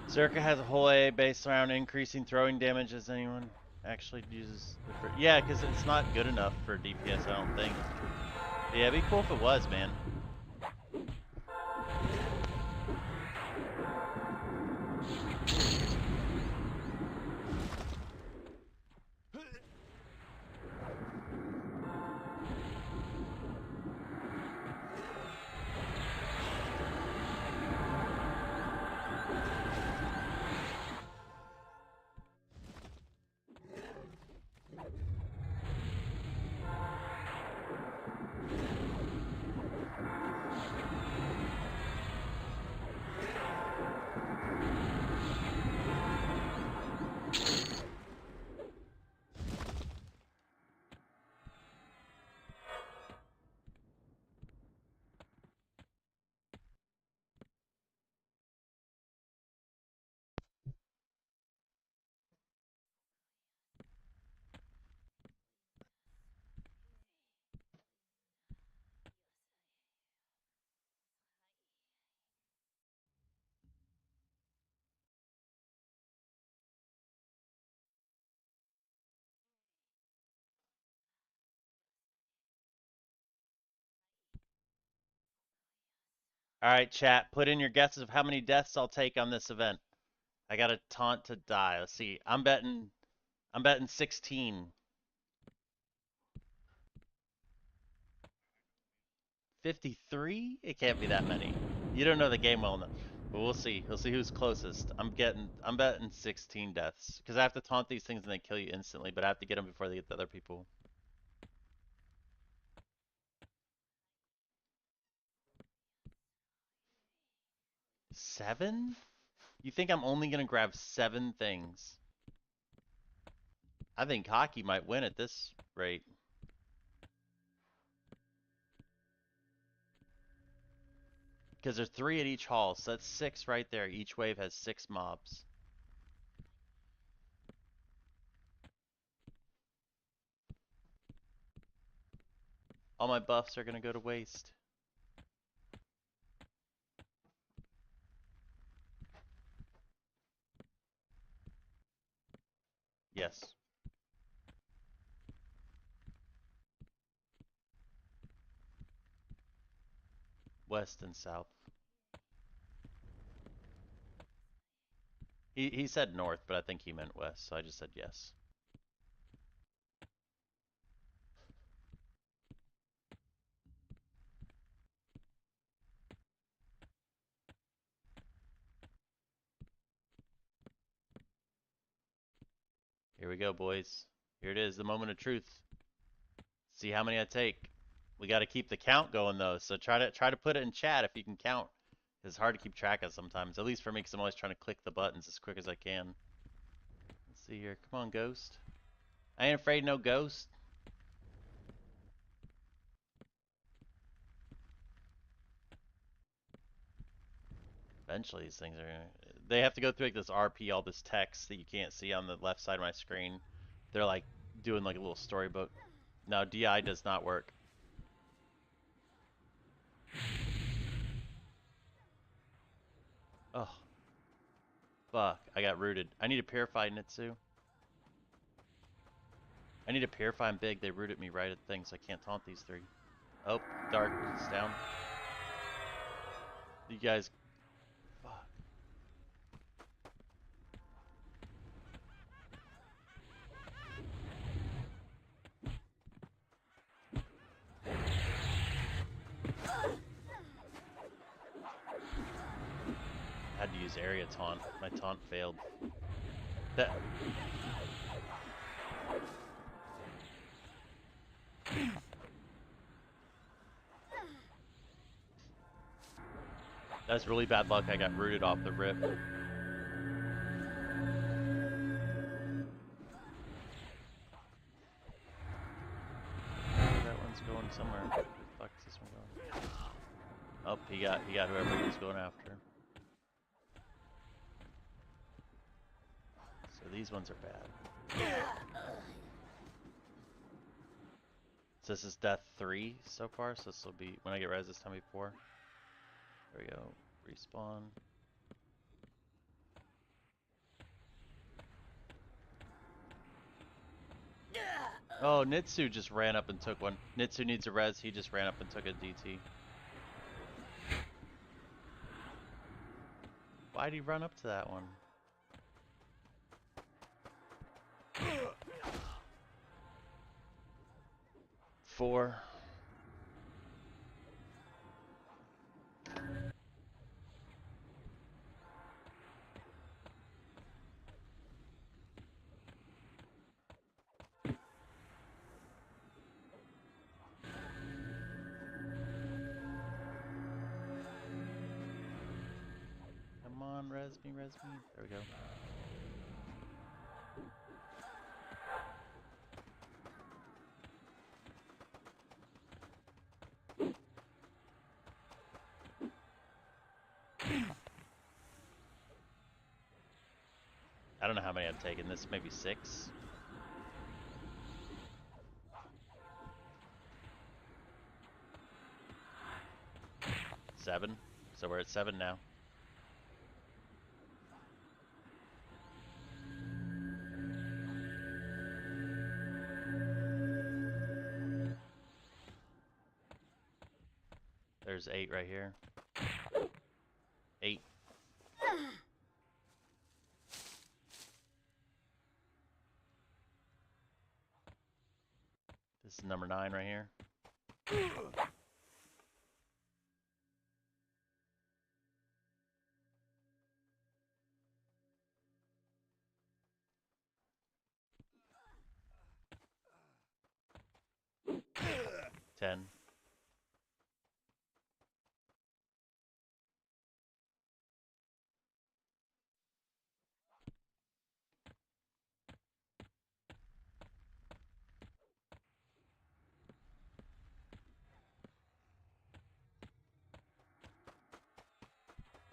Zerka has a whole A based around increasing throwing damage as anyone actually uses the yeah, because it's not good enough for DPS, I don't think. But yeah, it'd be cool if it was, man. All right, chat, put in your guesses of how many deaths I'll take on this event. I got a taunt to die. Let's see. I'm betting 16. 53? It can't be that many. You don't know the game well enough. But we'll see. We'll see who's closest. I'm betting 16 deaths. Because I have to taunt these things and they kill you instantly, but I have to get them before they get the other people. 7? You think I'm only gonna grab 7 things? I think hockey might win at this rate. Because there's 3 at each hall, so that's 6 right there. Each wave has 6 mobs. All my buffs are gonna go to waste. Yes. West and south. He said north, but I think he meant west, so I just said yes. Here we go, boys. Here it is, the moment of truth. See how many I take. We got to keep the count going though, so try to put it in chat if you can count. It's hard to keep track of sometimes, at least for me, because I'm always trying to click the buttons as quick as I can. Let's see here. Come on, ghost. I ain't afraid no ghost. Eventually, these things are gonna... They have to go through like this RP, all this text that you can't see on the left side of my screen. They're like doing like a little storybook. No, DI does not work. Oh, fuck. I got rooted. I need to purify Nitsu. I need to purify them big. They rooted me right at things. I can't taunt these three. Oh, dark is down. You guys... Fuck. I had to use area taunt. My taunt failed. That... That's really bad luck. I got rooted off the rip. Oh, that one's going somewhere. Where the fuck is this one going? Oh, he got whoever he was going after. So these ones are bad. So this is death 3 so far, so this will be when I get res this time before. There we go. Respawn. Oh, Nitsu just ran up and took one. Nitsu needs a res, he just ran up and took a DT. Why'd he run up to that one? Four. Come on, res me, res me. There we go. I don't know how many I've taken. This maybe 6. 7. So we're at 7 now. There's 8 right here. 8. This is number 9 right here. Ten.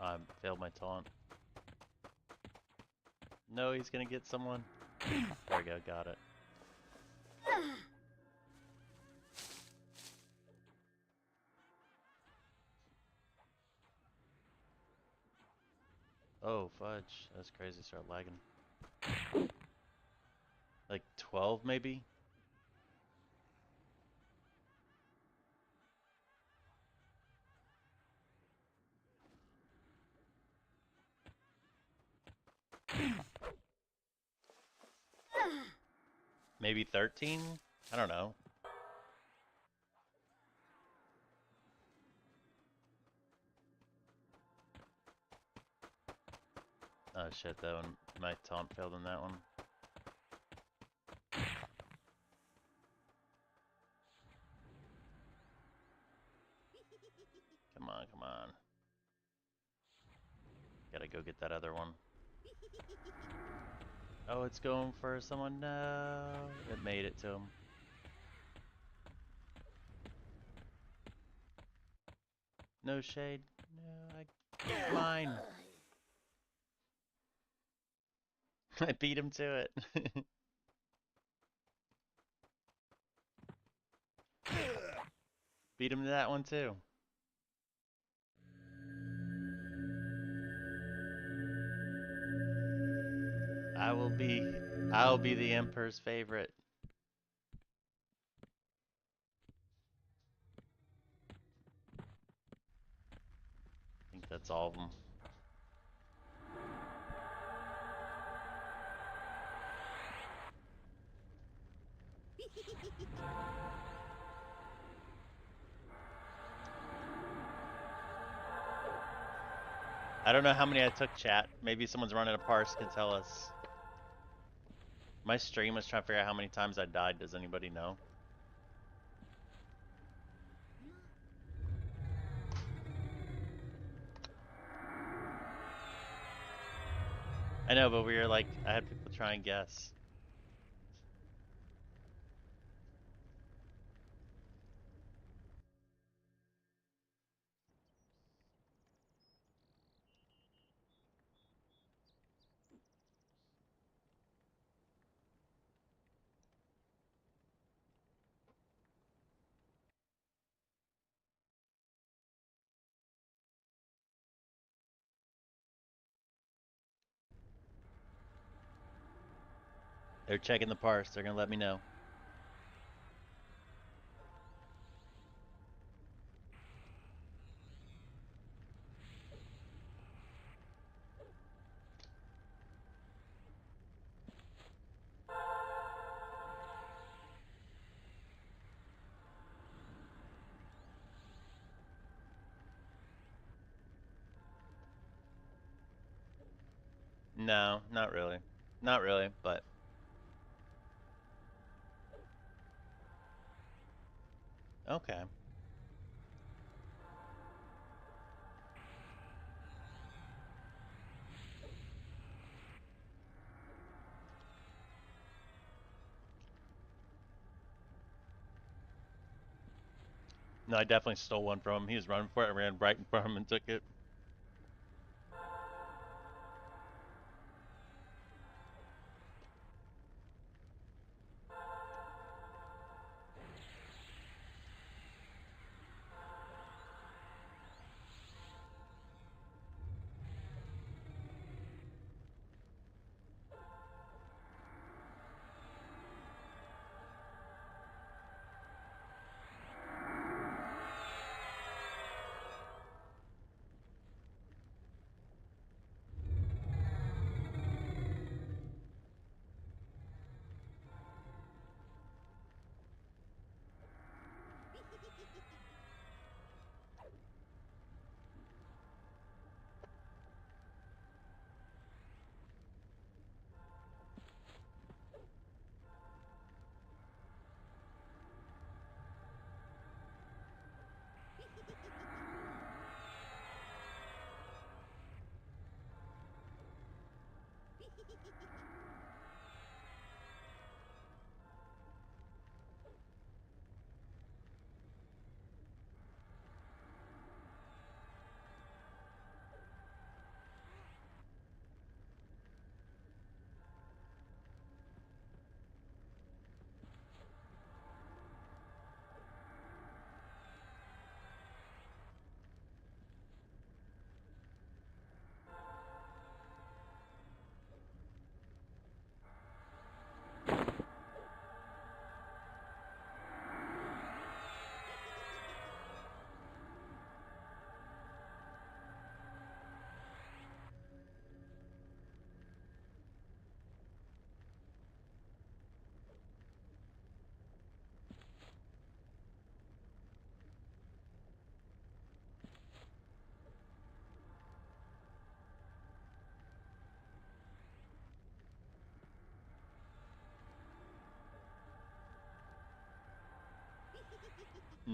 I failed my taunt. No, he's gonna get someone. There we go, got it. Oh, fudge. That's crazy, start lagging. 12 maybe? Maybe 13? I don't know. Oh shit, that one, my taunt failed on that one. Come on, come on. Gotta go get that other one. Oh, it's going for someone. No, it made it to him. No shade. No, mine. I beat him to it. Beat him to that one too. I will be I'll be the Emperor's favorite. I think that's all of them. I don't know how many I took, chat. Maybe someone's running a parse can tell us. My stream was trying to figure out how many times I died. Does anybody know? I know, but we were like, I had people try and guess. They're checking the parse. They're gonna let me know. No, not really. Not really, but okay. No, I definitely stole one from him. He was running for it. I ran right in front of him and took it.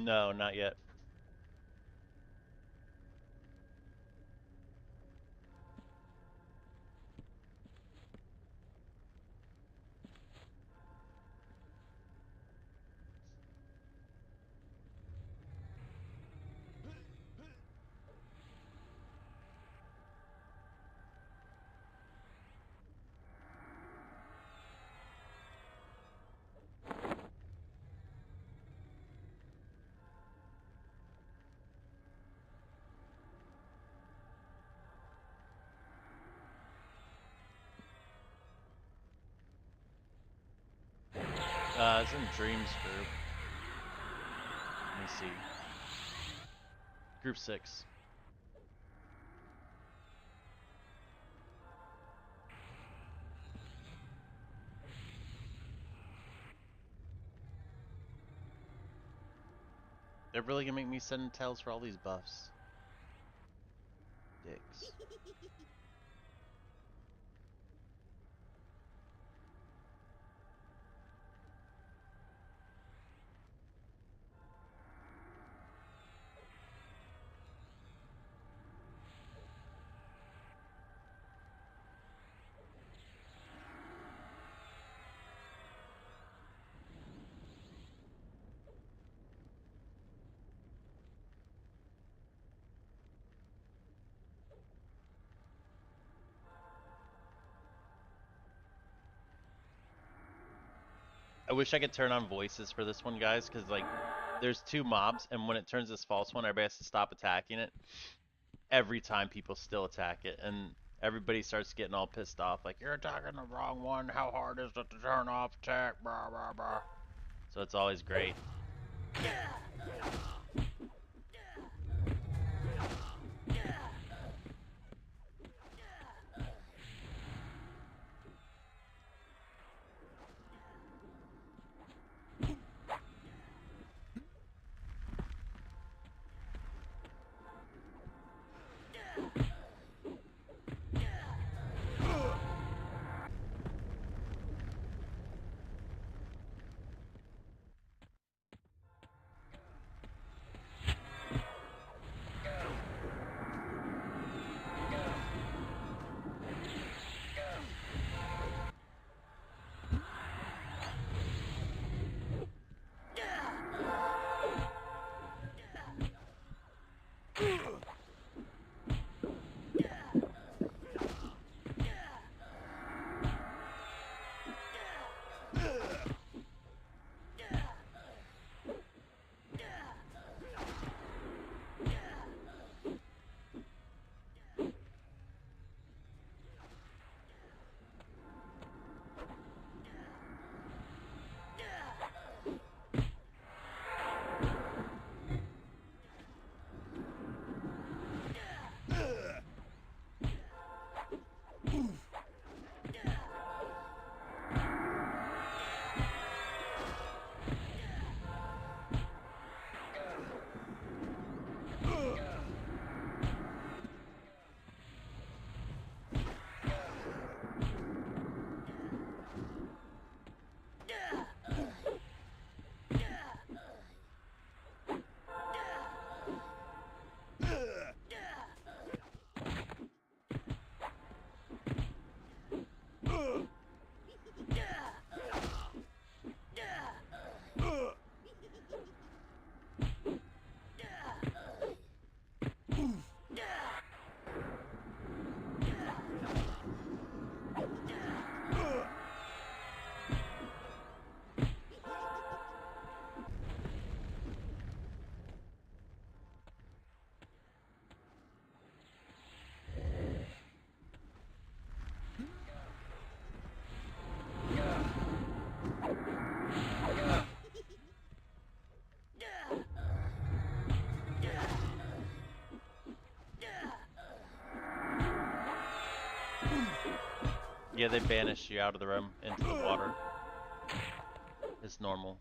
No, not yet. It's in Dreams group. Let me see. Group 6. They're really gonna make me send tells for all these buffs. Dicks. I wish I could turn on voices for this one, guys, because like there's 2 mobs, and when it turns this false one, everybody has to stop attacking it. Every time people still attack it, and everybody starts getting all pissed off, like, you're attacking the wrong one, how hard is it to turn off attack, blah, blah, blah. So it's always great. Yeah, they banish you out of the room into the water. It's normal.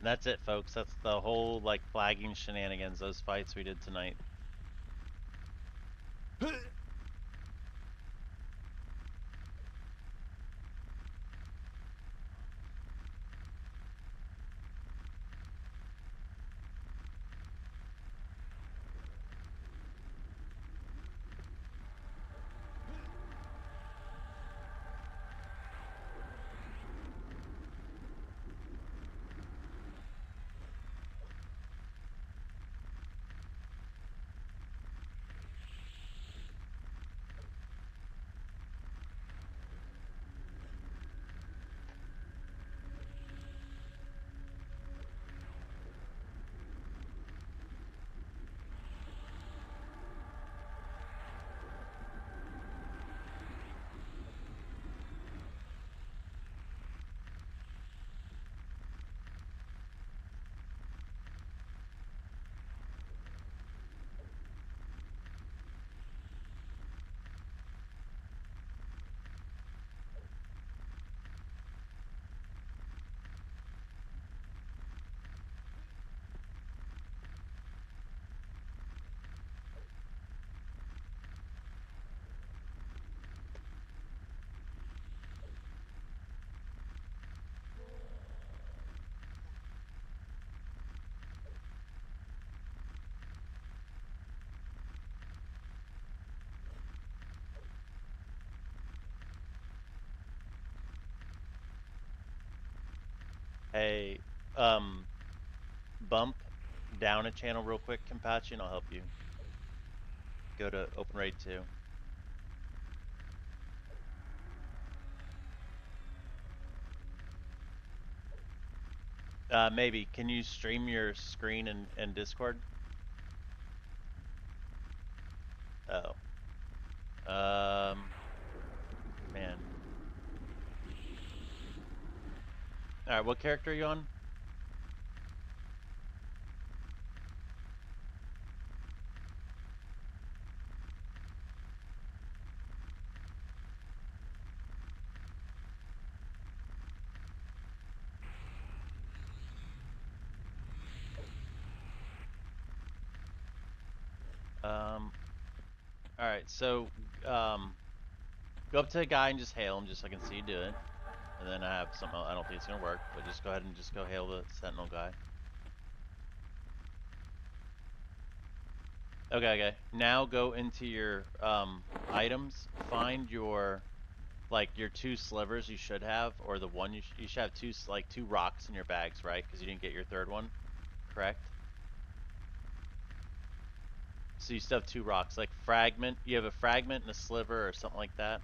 And that's it, folks. That's the whole like flagging shenanigans, those fights we did tonight. Hey, um, bump down a channel real quick, Compachi, and I'll help you. Go to Open Raid 2. Maybe. Can you stream your screen in Discord? Oh. Man. Alright, what character are you on? Um, alright, so, um, go up to a guy and just hail him just so I can see you do it. And then I have something else. I don't think it's gonna work, but just go ahead and just go hail the Sentinel guy. Okay, okay. Now go into your items. Find your like your two slivers you should have, or the one you should have like two rocks in your bags, right? Because you didn't get your third one, correct? So you still have two rocks, like fragment. You have a fragment and a sliver or something like that.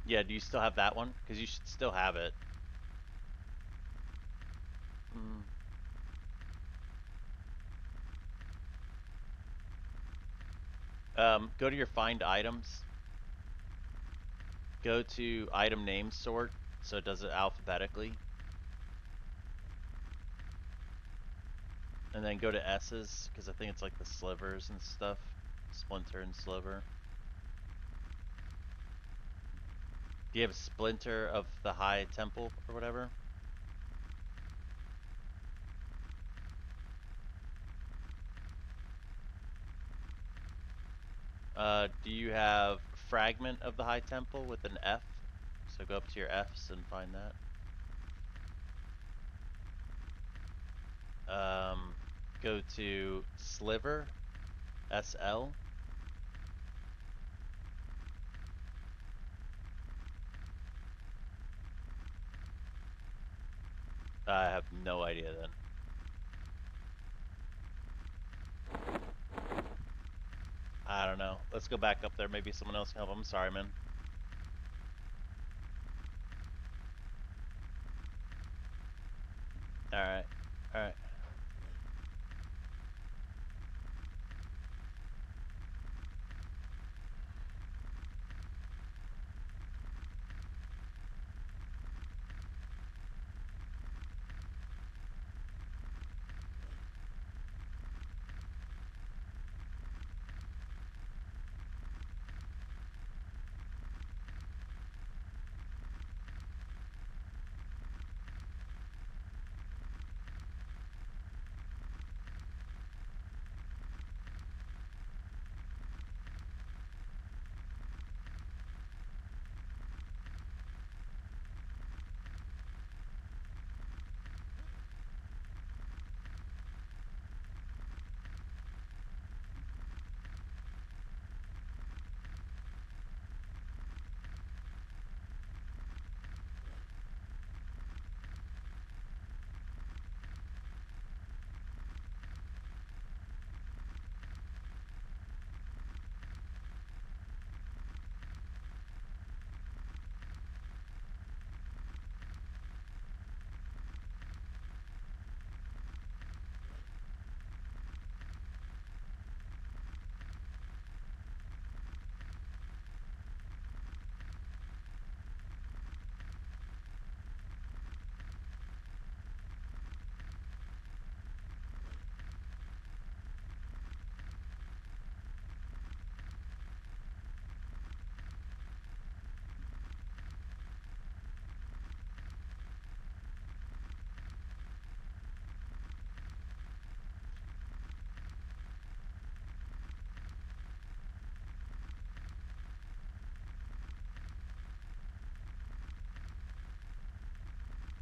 Yeah, do you still have that one? Because you should still have it. Mm. Go to your find items. Go to item name sort, so it does it alphabetically. And then go to S's, because I think it's like the slivers and stuff. Splinter and sliver. Do you have a splinter of the high temple or whatever? Do you have fragment of the high temple with an F? So go up to your F's and find that. Go to sliver, SL. I have no idea then. I don't know. Let's go back up there. Maybe someone else can help. I'm sorry, man. Alright. Alright.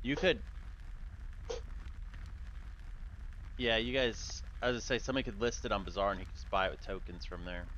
You could, yeah, you guys, I was gonna say somebody could list it on Bazaar and he could just buy it with tokens from there.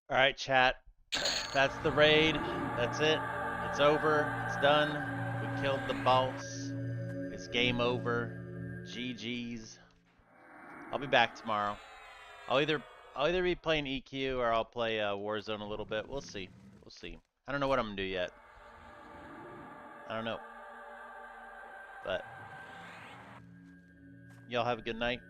All right, chat. That's the raid. That's it. It's over. It's done. We killed the boss. It's game over. GG's. I'll be back tomorrow. I'll either I'll either be playing EQ or I'll play Warzone a little bit. We'll see. We'll see. I don't know what I'm gonna do yet. I don't know. But y'all have a good night.